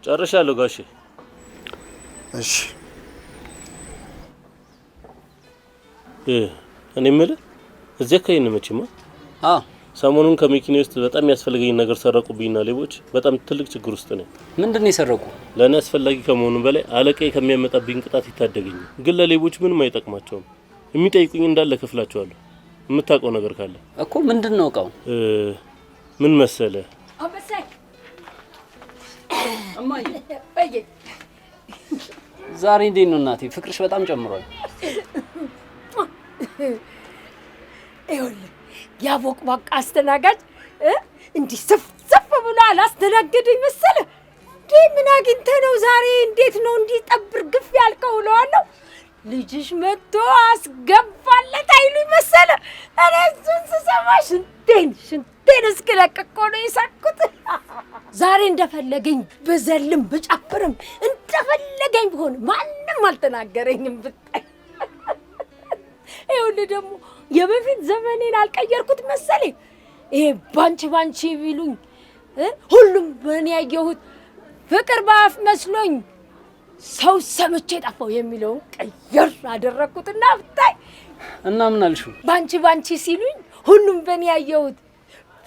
S9: ጨርሻለሁ ጋሼ።
S1: እሺ
S9: እኔ የምልህ እዚህ አካባቢ ነው መቼማ? ሰሞኑን ከመኪና ውስጥ በጣም ያስፈልገኝ ነገር ሰረቁብኝና ሌቦች በጣም ትልቅ ችግር ውስጥ ነኝ።
S7: ምንድነው የሰረቁ?
S9: ለኔ አስፈላጊ ከመሆኑ በላይ አለቃዬ ከሚያመጣብኝ ቅጣት ይታደገኝ። ግን ለሌቦች ምንም አይጠቅማቸውም። የሚጠይቁኝ እንዳለ ከፍላቸዋለሁ። የምታውቀው ነገር ካለ
S7: እኮ ምንድነው እቃው?
S9: ምን መሰለ?
S3: አበሳይ
S7: እማዬ ዛሬ እንዴት ነው እናቴ? ፍቅርሽ በጣም ጨምሯል።
S3: ይኸውልህ ያቦቅባቅ አስተናጋጅ እንዲህ ስፍ ብሎ አላስተናገደኝ መሰለህ? ምን አግኝተህ ነው ዛሬ? እንዴት ነው እንዲህ ጠብር ግፍ ያልከው እለዋለሁ። ልጅሽ መጥቶ አስገባለት አይሉኝ መሰለህ? እኔ እሱን ስሰማ ሽንቴን እስክለቅ እኮ ነው የሳቅኩት። ዛሬ እንደፈለገኝ ብዘልም ብጨፍርም እንደፈለገኝ ብሆን ማንም አልተናገረኝም ብታይ። ይኸውልህ ደግሞ የበፊት ዘመኔን አልቀየርኩት መሰለኝ። ይሄ ባንቺ ቢሉኝ ሁሉም በእኔ ያየሁት ፍቅር በአፍ መስሎኝ ሰው ሰምቼ ጠፋው የሚለውን ቀየር አደረኩትና ብታይ።
S7: እና ምን አልሽው?
S3: ባንቺ ሲሉኝ ሁሉም በእኔ ያየሁት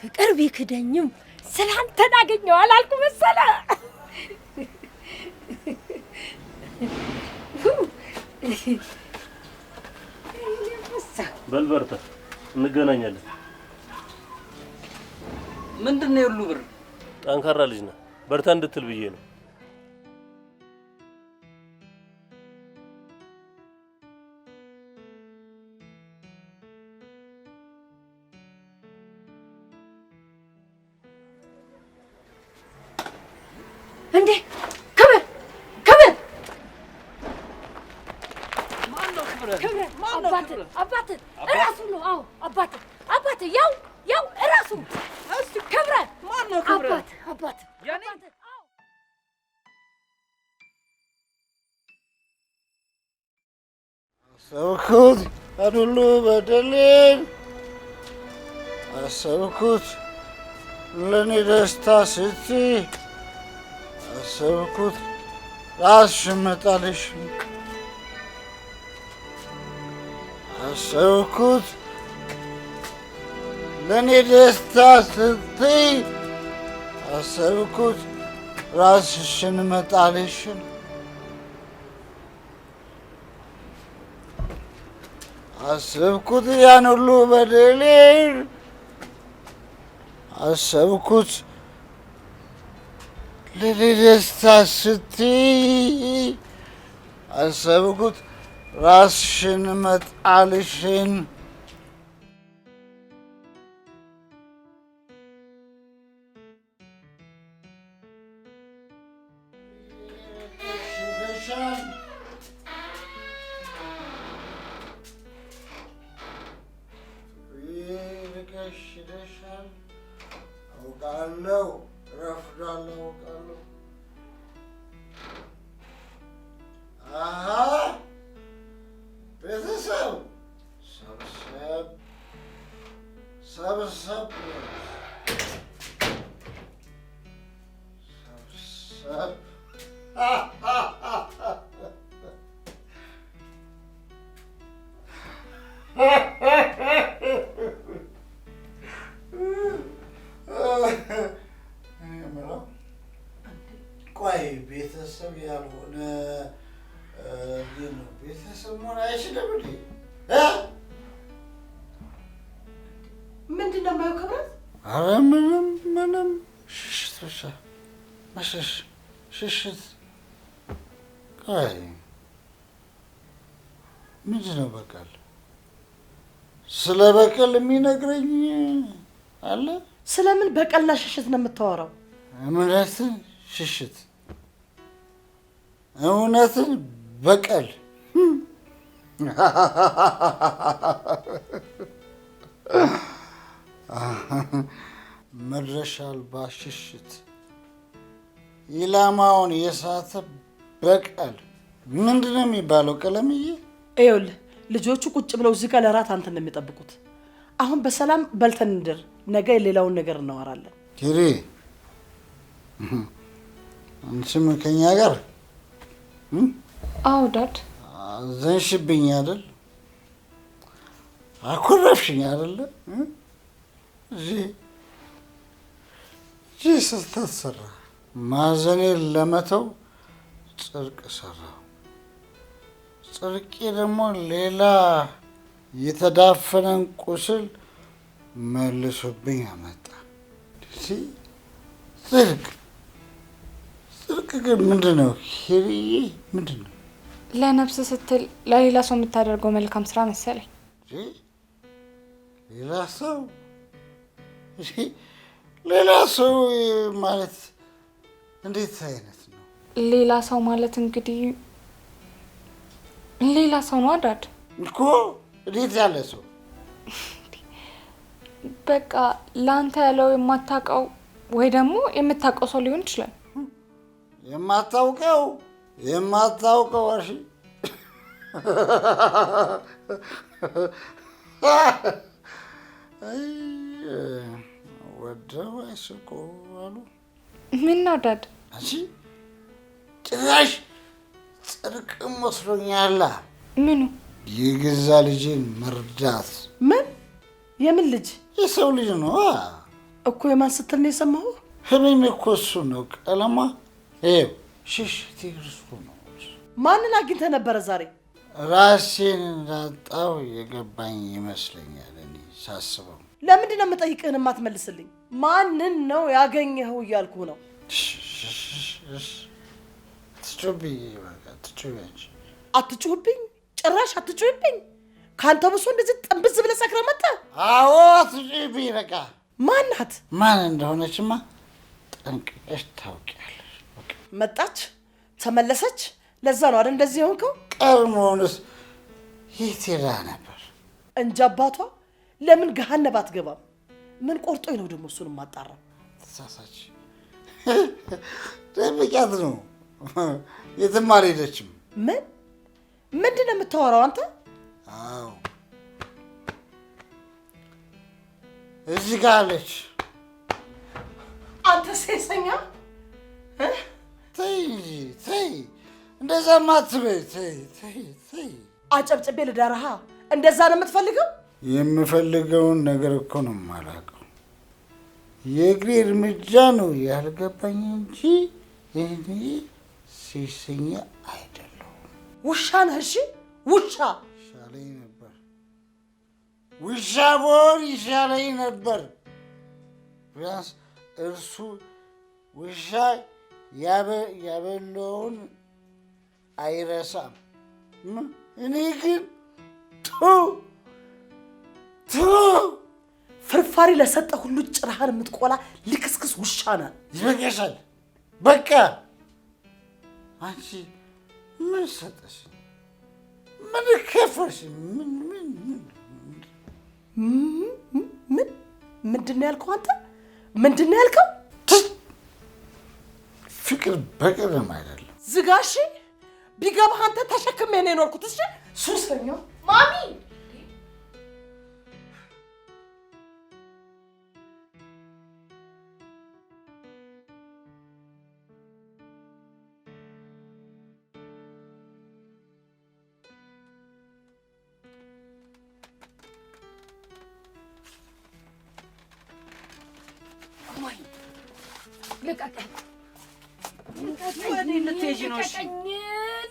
S3: ፍቅር ቢክደኝም ስላንተን አገኘው አላልኩ መሰለህ?
S9: በልበርታ እንገናኛለን።
S7: ምንድነው ሁሉ ብር?
S9: ጠንካራ ልጅ ነህ፣ በርታ እንድትል ብዬ ነው።
S3: እንዴ ክብር
S7: ማነው ክብር?
S3: አባት እራሱ ነው። አዎ አባት ያው እራሱ እሱ ክብር።
S6: ማነው ክብር?
S3: አባት
S6: ያኔ
S1: አሰብኩት አዱሉ በደሌን አሰብኩት ለኔ ደስታ ስትይ አሰብኩት ራስሽን መጣልሽ አሰብኩት ለኔ ደስታ ስትይ አሰብኩት ራስሽን መጣልሽን አሰብኩት ያን ሁሉ በደሌን አሰብኩት ለኔ ደስታ ስትይ አሰብኩት ራስሽን መጣልሽን አውቃለሁ ረፍዳለሁ አውቃለሁ ቤተሰብ ሰብሰብ ቆይ ቤተሰብ ያልሆነ ቤተሰብ መሆን አይችልም እንዴ?
S4: ምንድን ነው የማየው ክብረት?
S1: ኧረ ምንም ሽሽት ብቻ መሸሽ ሽሽት። ቆይ
S10: ምንድን ነው በቀል? ስለ በቀል የሚነግረኝ አለ?
S4: ስለምን በቀልና ሽሽት ነው የምታወራው?
S10: እምነትን ሽሽት፣ እውነትን በቀል። መድረሻ አልባ ሽሽት፣ ኢላማውን የሳተ በቀል ምንድን ነው የሚባለው? ቀለምዬ
S4: ይኸውልህ ልጆቹ ቁጭ ብለው እዚህ ጋር ለራት አንተን ነው የሚጠብቁት። አሁን በሰላም በልተን እንደር፣ ነገ የሌላውን ነገር እናወራለን።
S10: ኪሪ አንቺም ከኛ ጋር?
S2: አዎ ዳድ።
S10: ዘንሽብኝ አይደል? አኮረፍሽኝ አይደለ? እዚህ ስህተት ሰራ። ማዘኔን ለመተው ጽድቅ ሰራው። ጽድቄ ደግሞ ሌላ የተዳፈነን ቁስል መልሶብኝ አመጣ። ጽድቅ ግን ምንድን ነው ሂሪዬ? ምንድን ነው?
S2: ለነፍስ ስትል ለሌላ ሰው የምታደርገው መልካም ስራ መሰለኝ።
S10: ሌላ ሰው ሌላ ሰው ማለት እንዴት አይነት ነው?
S2: ሌላ ሰው ማለት እንግዲህ ሌላ ሰው ነው ዳድ
S10: እኮ። እንዴት ያለ ሰው?
S2: በቃ ለአንተ ያለው የማታውቀው ወይ ደግሞ የምታውቀው ሰው ሊሆን ይችላል።
S10: የማታውቀው እሺ ወደው አይስቁ አሉ።
S2: ምን ነው ዳድ?
S10: አንቺ ጭራሽ ጽድቅ መስሎኛል።
S2: ምኑ?
S10: የገዛ ልጅን መርዳት።
S4: ምን? የምን ልጅ?
S10: የሰው ልጅ ነው
S4: እኮ። የማን ስትል ነው የሰማኸው?
S10: ህመሜ እኮ እሱ ነው። ቀለማ ይኸው ሽሽቴ እርሱ ነው።
S4: ማንን አግኝተህ ነበረ ዛሬ?
S10: ራሴን እንዳጣው የገባኝ ይመስለኛል እኔ ሳስበው።
S4: ለምንድን ነው የምጠይቅህን የማትመልስልኝ? ማንን ነው ያገኘኸው እያልኩ ነው። አትጩህብኝ፣ ጭራሽ አትጩህብኝ። ካንተ ብሶ እንደዚህ ጥንብዝ ብለህ ሰክረህ መጣህ።
S10: አዎ አትጩህብኝ። በቃ
S4: ማናት?
S10: ማን እንደሆነችማ ጠንቅቀሽ ታውቂያለሽ።
S4: መጣች፣ ተመለሰች። ለዛ ነው አይደል እንደዚህ የሆንከው?
S10: ቀድሞውንስ የት ሄዳ ነበር?
S4: እንጂ አባቷ ለምን ገሃነብ አትገባም? ምን ቆርጦኝ ነው ደግሞ እሱን ማጣራው?
S10: ተሳሳች። ደብቂያት ነው፣ የትም አልሄደችም።
S4: ምንድን ነው የምታወራው አንተ?
S10: አዎ እዚህ ጋር አለች።
S4: አንተ ሴሰኛ!
S10: ተይ እንጂ ተይ፣ እንደዛማ አትበይ። ተይ።
S4: አጨብጭቤ ልዳርሃ? እንደዛ ነው የምትፈልገው?
S10: የምፈልገውን ነገር እኮ ነው የማላውቀው። የእግሬ እርምጃ ነው ያልገባኝ እንጂ እኔ ሴሰኛ አይደለሁም።
S4: ውሻ ነህ? እሺ ውሻ
S10: ይሻለኝ ነበር። ውሻ ብሆን ይሻለኝ ነበር። ቢያንስ እርሱ ውሻ ያበላውን አይረሳም። እኔ ግን
S4: ፍርፋሪ ለሰጠ ሁሉ ጭራህን የምትቆላ ልክስክስ ውሻ ነህ።
S10: ይበቃሻል። በቃ አንቺ ምን ሰጠሽ? ምን ከፈሽ?
S4: ምንድን ነው ያልከው አንተ? ምንድን ነው ያልከው?
S10: ፍቅር በቅርም አይደለም።
S4: ዝጋሺ ቢገባህ አንተ ተሸክሜ ነው የኖርኩት። እሺ ሱሰኛ ማሚ
S3: ልቀቀኝ!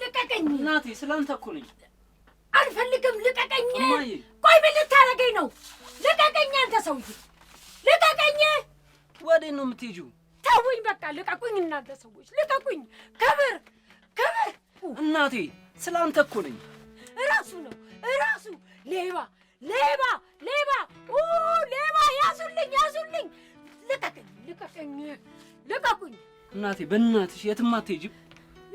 S7: ልቀቀኝ! እናቴ ስላንተ እኮ ነኝ።
S3: አልፈልግም! ልቀቀኝ! ቆይ ምን ልታረገኝ ነው? ልቀቀኝ! አንተ ሰውዬ ልቀቀኝ!
S7: ወዴት ነው የምትሄጂው?
S3: ተውኝ! በቃ ልቀቁኝ! እናንተ ሰዎች ልቀቁኝ! ክብር!
S7: እናቴ ስላንተ እኮ ነኝ።
S3: እራሱ ነው እራሱ ሌባ ሌባ ሌባ ሌባ! ያዙልኝ! ልቀቁኝ!
S7: እናቴ በእናትሽ የትም አትሄጂም።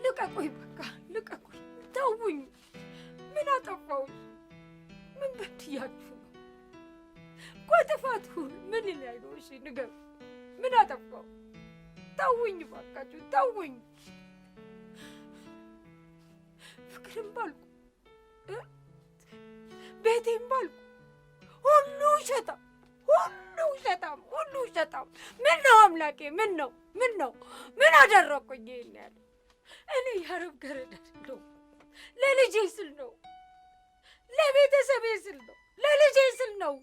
S3: ልቀቁኝ! በቃ ልቀቁኝ! ተውኝ! ምን አጠፋው? ምን በድያችሁ ነው? ቆይ ጥፋቱ ምን ላይ ነው? እሺ ንገሩ። ምን አጠፋው? ተውኝ! ባካችሁ ተውኝ! ፍቅርም ባልኩ ቤቴም ባልኩ ሁሉ ሸጣም። ምን ነው አምላኬ? ምን ነው ምን አደረኩኝ? ይሄን ያለ እኔ የአረብ ገረድ ነው። ለልጄ ስል ነው፣ ለቤተሰቤ ስል ነው፣ ለልጄ ስል ነው።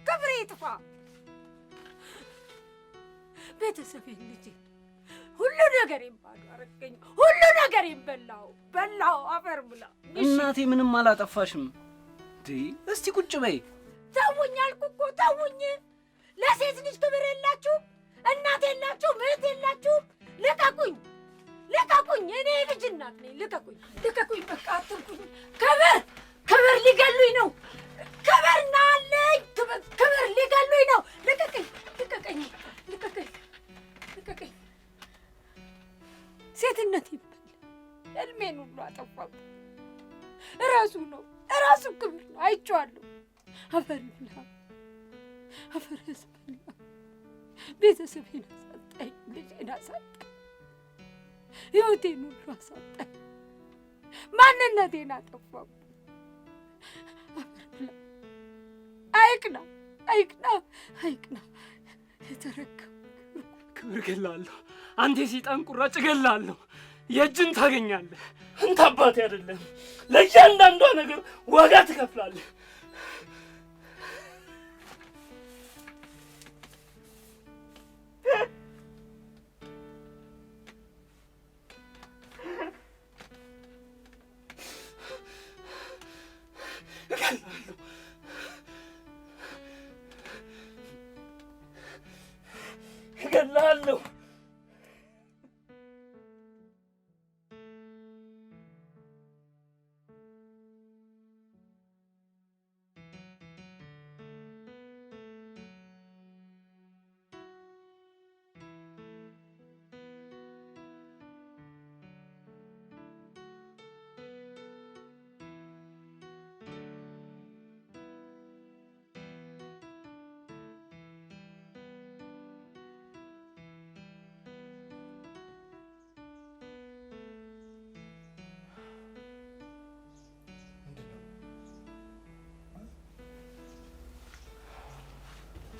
S3: ክብሬ ይጥፋ። ቤተሰቤን፣ ልጄ፣ ሁሉ ነገር ባዶ አረገኝ። ሁሉ ነገር በላው። አፈር ብላ።
S7: እናቴ ምንም አላጠፋሽም። እስቲ ቁጭ በይ።
S3: ተውኝ አልኩ እኮ ተውኝ። ለሴት ልጅ ክብር የላችሁም? እናት የላችሁም? እህት የላችሁም? ልቀቁኝ! እኔ ልጅ እናት ነኝ። ልቀቁኝ! በቃ አትንኩኝ። ክብር ሊገሉኝ ነው። ክብር ናለኝ። ክብር ሊገሉኝ ነው። ልቀቀኝ! ሴትነት ይባል እድሜን ሁሉ አጠፋው። እራሱ ክብር ነው። አይቼዋለሁ። አፈር ብላ፣ አፈር ያስበላ። ቤተሰቤን አሳጣኝ፣ ልጄን አሳጣኝ፣ ሕይወቴን ሁሉ አሳጣኝ፣ ማንነቴን አጠፋው። አፈር ብላ። አይቅና የተረከው
S7: ክብር እገላለሁ። አንተ የሰይጣን ቁራጭ እገላለሁ። የእጅን ታገኛለህ።
S5: አንተ አባቴ አይደለም፣ ለእያንዳንዷ ነገር ዋጋ ትከፍላለህ። እገላለሁ።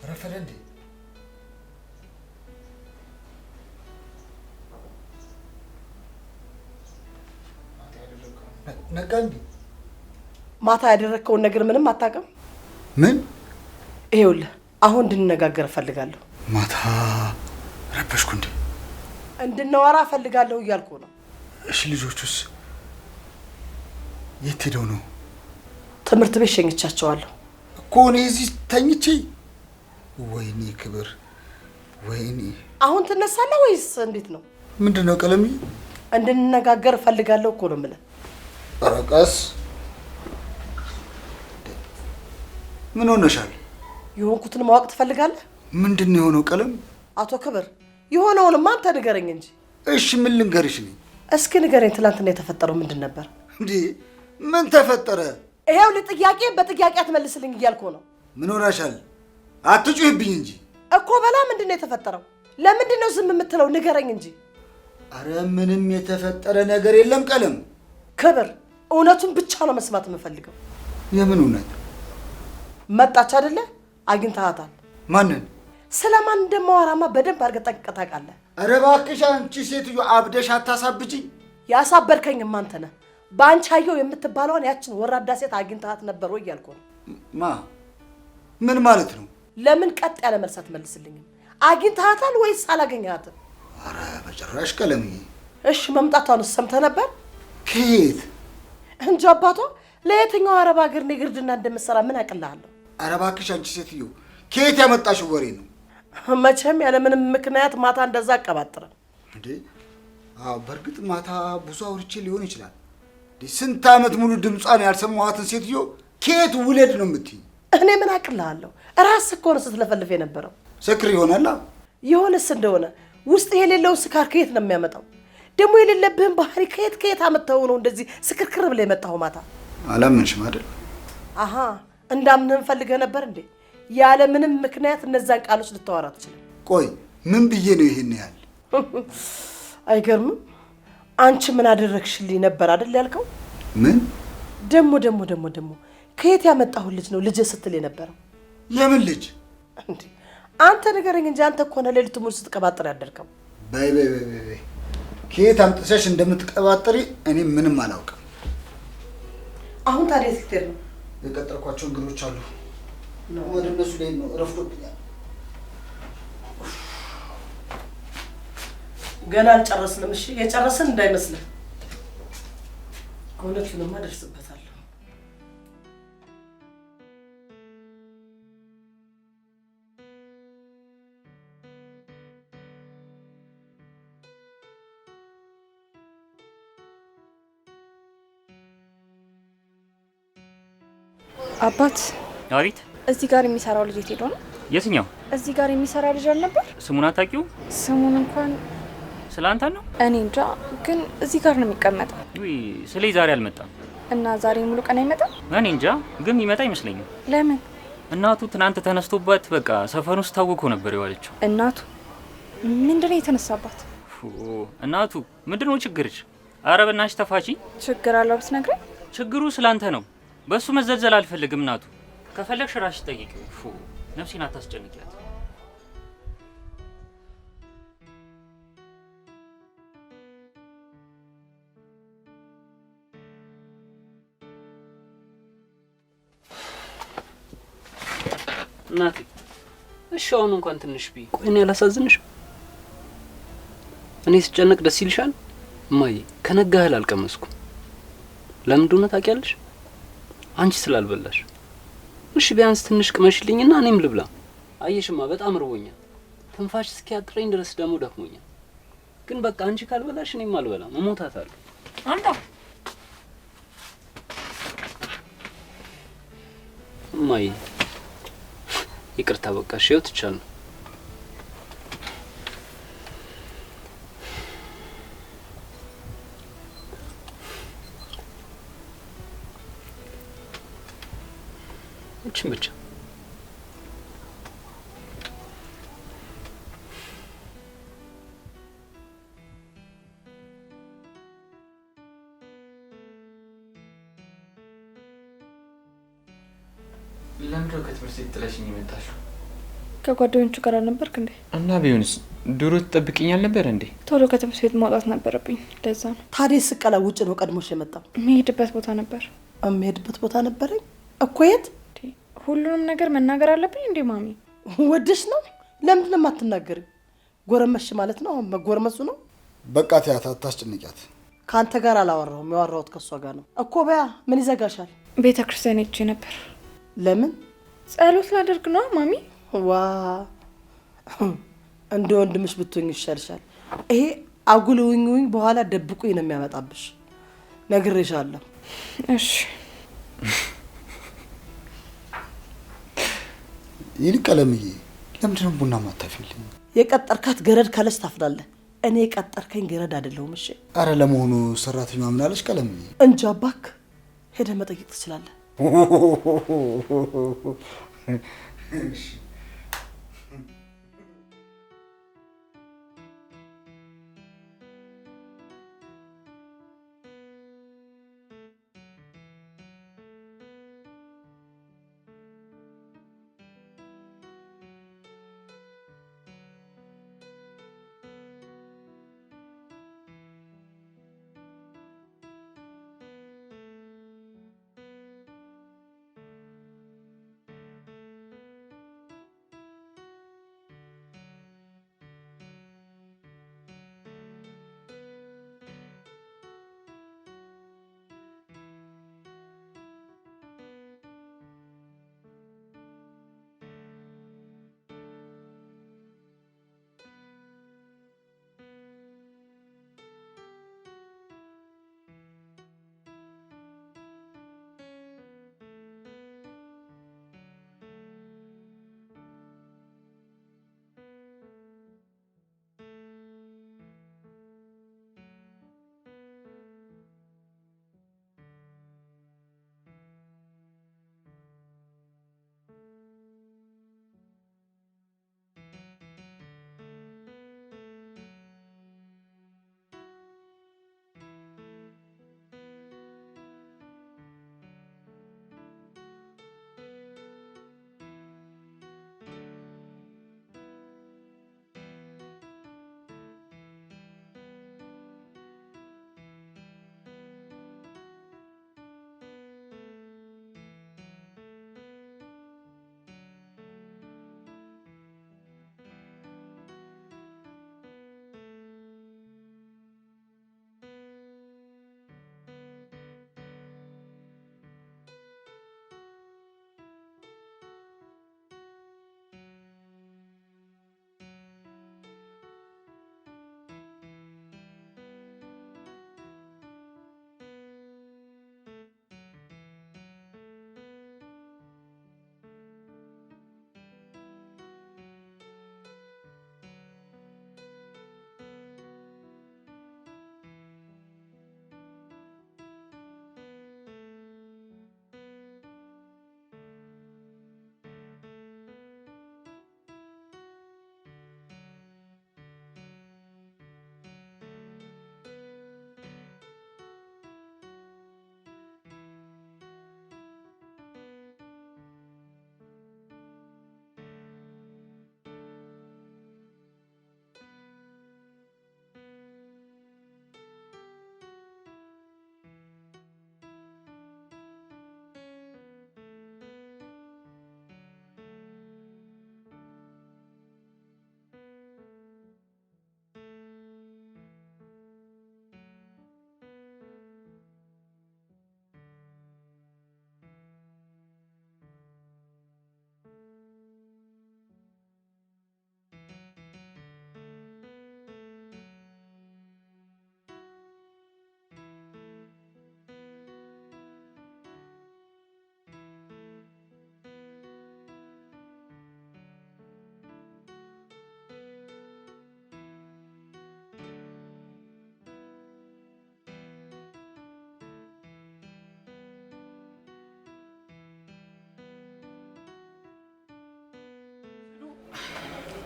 S1: ረፈደ እንዴ? ነጋ እንዴ?
S4: ማታ ያደረግከውን ነገር ምንም አታውቅም?
S1: ምን?
S4: ይኸውልህ አሁን እንድንነጋገር እፈልጋለሁ።
S1: ማታ ረበሽኩ እንዴ?
S4: እንድናወራ እፈልጋለሁ እያልኩ ነው።
S1: እሺ ልጆቹስ የት ሄደው ነው?
S4: ትምህርት ቤት ሸኝቻቸዋለሁ
S1: እኮ እኔ እዚህ ተኝቼ። ወይኔ ክብር፣ ወይኔ።
S4: አሁን ትነሳለህ ወይስ እንዴት ነው?
S1: ምንድነው ቀለምዬ?
S4: እንድንነጋገር እፈልጋለሁ እኮ ነው የምልህ።
S1: ኧረ ቀስ። ምን ሆነሻል?
S4: የሆንኩትን ማወቅ ትፈልጋለህ?
S1: ምንድነው የሆነው ቀለም?
S4: አቶ ክብር የሆነውንማ አንተ ንገረኝ እንጂ።
S1: እሺ ምን ልንገርሽ?
S4: እስኪ ንገረኝ። ትናንትና የተፈጠረው ምንድን ነበር?
S1: እንዴ ምን ተፈጠረ?
S4: ይሄው ለጥያቄ በጥያቄ አትመልስልኝ እያልኩ ነው።
S1: ምን ሆነሻል? አትጩህብኝ እንጂ
S4: እኮ። በላ ምንድነው የተፈጠረው? ለምንድነው ዝም የምትለው? ንገረኝ እንጂ።
S1: አረ ምንም የተፈጠረ ነገር የለም ቀለም።
S4: ክብር እውነቱን ብቻ ነው መስማት የምፈልገው።
S1: የምን እውነት?
S4: መጣች አይደለ? አግኝተሃታል?
S1: ማንን?
S4: ስለማን እንደማወራማ በደንብ አድርገህ ጠንቅቀህ ታውቃለህ።
S1: ኧረ እባክሽ አንቺ ሴትዮ አብደሽ አታሳብጂኝ።
S4: ያሳበድከኝማ አንተ ነህ። በአንቻየው የምትባለውን ያችን ወራዳ ሴት አግኝተሃት ነበር ወይ እያልኩ ነው።
S1: ምን ማለት ነው?
S4: ለምን ቀጥ ያለ መልስ አትመልስልኝም? አግኝተሃታል ወይስ አላገኘሃትም?
S1: ኧረ በጭራሽ ቀለምዬ።
S4: እሺ መምጣቷንስ ሰምተህ ነበር?
S1: ከየት?
S4: እንጂ አባቷ ለየትኛው አረብ ሀገር ንግድና እንደምትሰራ ምን አቅልሃለሁ?
S1: ኧረ እባክሽ አንቺ ሴትዮ ከየት ያመጣሽው ወሬ ነው?
S4: መቼም ያለ ምንም ምክንያት ማታ እንደዛ አቀባጥረ
S1: እንዴ አዎ በእርግጥ ማታ ብዙ አውርቼ ሊሆን ይችላል። ስንት ዓመት ሙሉ ድምጿን ያልሰማኋትን ሴትዮ ከየት ውለድ ነው የምትይኝ?
S4: እኔ ምን አቅልሃለሁ? ራስህ እኮ ነው ስትለፈልፍ የነበረው።
S1: ሰክር ይሆናል።
S4: የሆነስ እንደሆነ ውስጥ የሌለውን ስካር ከየት ነው የሚያመጣው? ደግሞ የሌለብህን ባህሪ ከየት አመጣው ነው እንደዚህ ስክርክር ብለህ የመጣው ማታ?
S1: አላመንሽም አይደል?
S4: አሃ እንዳምንህም ፈልገህ ነበር እንዴ? ያለ ምንም ምክንያት እነዛን ቃሎች ልታወራ ትችላለህ?
S1: ቆይ ምን ብዬ ነው ይሄን ያህል?
S4: አይገርምም? አንቺ ምን አደረግሽልኝ ነበር አይደል ያልከው?
S1: ምን
S4: ደግሞ ከየት ያመጣው ልጅ ነው ልጅ ስትል የነበረው?
S1: የምን ልጅ
S4: እንዴ? አንተ ንገረኝ እንጂ አንተ እኮ ነው ሌሊቱን ሙሉ ስትቀባጥር ያደርከው።
S1: በይ ከየት አምጥተሽ እንደምትቀባጥሪ እኔ ምንም አላውቅም።
S4: አሁን ታዲያ ስትሄድ ነው?
S1: የቀጠርኳቸው እንግዶች አሉ። ወደ እነሱ ላይ ነው ረፍዶብኛል።
S4: ገና አልጨረስንም። እሺ የጨረስን እንዳይመስልህ። እውነቱንማ ደርስበታለሁ።
S2: አባት
S11: አቤት።
S2: እዚህ ጋር የሚሰራው ልጅ የት ሄዶ ነው?
S11: የትኛው?
S2: እዚህ ጋር የሚሰራ ልጅ አልነበር?
S11: ስሙን አታውቂው?
S2: ስሙን እንኳን
S11: ስላንተ ነው?
S2: እኔ እንጃ፣ ግን እዚህ ጋር ነው የሚቀመጠው።
S11: ውይ ስለይ ዛሬ አልመጣም።
S2: እና ዛሬ ሙሉ ቀን አይመጣም?
S11: እኔ እንጃ፣ ግን ይመጣ አይመስለኝም።
S2: ለምን?
S11: እናቱ ትናንት ተነስቶባት በቃ ሰፈር ውስጥ ታውቆ ነበር የዋለችው።
S2: እናቱ ምንድነው የተነሳባት?
S11: እናቱ ምንድነው ችግርሽ? ኧረ በእናትሽ ተፋቺ።
S2: ችግር አለው ብትነግረኝ።
S11: ችግሩ ስላንተ ነው። በሱ መዘልዘል አልፈልግም። እናቱ ከፈለግሽ ራስሽ ጠይቂው። ነፍሴን አታስጨንቂያት።
S7: እናቴ እሺ አሁን እንኳን ትንሽ ቢ ቆይ እኔ አላሳዝንሽ? እኔ ስጨነቅ ደስ ይልሻል? እማዬ ከነጋ እህል አልቀመስኩም። ለምን እንደሆነ ታውቂያለሽ? አንቺ ስላልበላሽ። እሺ ቢያንስ ትንሽ ቅመሽልኝና እኔም ልብላ። አየሽማ በጣም ርቦኛል። ትንፋሽ እስኪያጥረኝ ድረስ ደግሞ ደክሞኛል። ግን በቃ አንቺ ካልበላሽ እኔም አልበላም፣ እሞታታለሁ።
S3: አንተ
S7: እማዬ ይቅርታ በቃ እሺ ይኸው ትቻለሁ። እቺን ብቻ
S8: ለምንድነው ከትምህርት ቤት ጥለሽኝ የመጣሽው?
S2: ከጓደኞቹ ጋር አልነበርክ እንዴ?
S8: እና ቢሆንስ ድሮ ትጠብቅኛል ነበር እንዴ?
S2: ቶሎ ከትምህርት ቤት መውጣት ነበረብኝ፣ ለዛ ነው።
S4: ታዲያ ስቀላ ውጭ ነው ቀድሞሽ የመጣው?
S2: የምሄድበት ቦታ ነበር።
S4: የምሄድበት ቦታ ነበረኝ እኮ። የት?
S2: ሁሉንም ነገር መናገር አለብኝ እንዴ ማሚ?
S4: ወደሽ ነው? ለምንድን ነው የማትናገሪው? ጎረመሽ ማለት ነው? አሁን መጎረመሱ ነው?
S1: በቃ ትያት፣ አታስጨንቂያት።
S4: ከአንተ ጋር አላወራሁም፣ ያወራሁት ከሷ ጋር ነው እኮ። በያ ምን ይዘጋሻል?
S2: ቤተ ክርስቲያን ሄጄ ነበር።
S4: ለምን?
S2: ጸሎት ላደርግ ነው ማሚ።
S4: ዋ እንደ ወንድምሽ ብትሆኝ ይሻልሻል። ይሄ አጉል ውኝ በኋላ ደብቁኝ ነው የሚያመጣብሽ። ነግሬሻለሁ።
S2: እሺ
S1: ይልቅ ቀለምዬ፣ ለምንድን ነው ቡና ማታፊልኝ?
S4: የቀጠርካት ገረድ ካለች ታፍላለህ። እኔ የቀጠርከኝ ገረድ አይደለሁም። እሺ።
S1: አረ ለመሆኑ ሰራተኛዋ ምን አለች ቀለምዬ?
S4: እንጃ እባክህ፣ ሄደህ መጠየቅ ትችላለህ።
S1: እሺ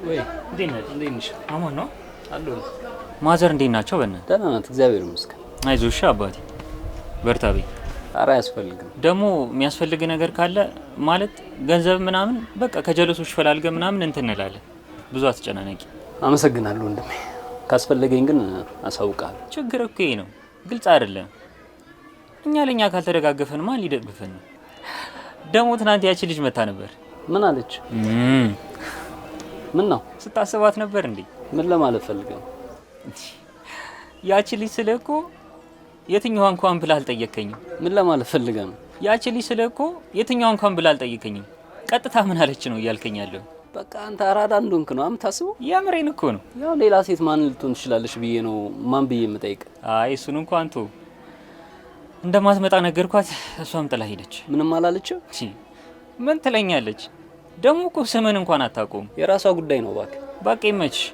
S7: ወይ
S11: እንዴት ነሽ? አማን ነው አሉ። ማዘር እንዴት ናቸው? በእናትህ
S7: ደህና ናት፣ እግዚአብሔር ይመስገን።
S11: አይዞሽ አባቴ በርታ በይ።
S7: ኧረ አያስፈልግም።
S11: ደግሞ የሚያስፈልግ ነገር ካለ ማለት ገንዘብ ምናምን በቃ ከጀለሶች ፈላልገ ምናምን እንትን እንላለን። ብዙ አትጨናነቂ።
S7: አመሰግናለሁ ወንድሜ። ካስፈለገኝ ግን አሳውቃለሁ።
S11: ችግር እኮ ይሄ ነው፣ ግልጽ አይደለም። እኛ ለኛ ካልተደጋገፈን ማን ሊደግፈን ነው? ደግሞ ትናንት ያቺ ልጅ መታ ነበር።
S7: ምን አለች? ምን ነው
S11: ስታስባት ነበር እንዴ?
S7: ምን ለማለት ፈልገው?
S11: ያቺ ልጅ ስለ እኮ የትኛዋ እንኳን ብላ አልጠየቀኝም።
S7: ምን ለማለት ፈልገ ነው?
S11: ያቺ ልጅ ስለ እኮ የትኛዋ እንኳን ብላ አልጠየቀኝም። ቀጥታ ምን አለች ነው እያልከኝ ያለው?
S7: በቃ አንተ አራዳ እንደሆንክ ነው የምታስበው።
S11: የምሬን እኮ ነው።
S7: ያው ሌላ ሴት ማን ልትሆን ትችላለች ብዬ ነው ማን ብዬ የምጠይቅ።
S11: አይ እሱን እንኳን ተው። እንደማትመጣ ነገርኳት፣ እሷም ጥላ ሄደች።
S7: ምንም አላለችም።
S11: ምን ትለኛለች? ደግሞ እኮ ስምን እንኳን አታውቁም።
S7: የራሷ ጉዳይ ነው። እባክህ
S11: በቃ ይመችሽ።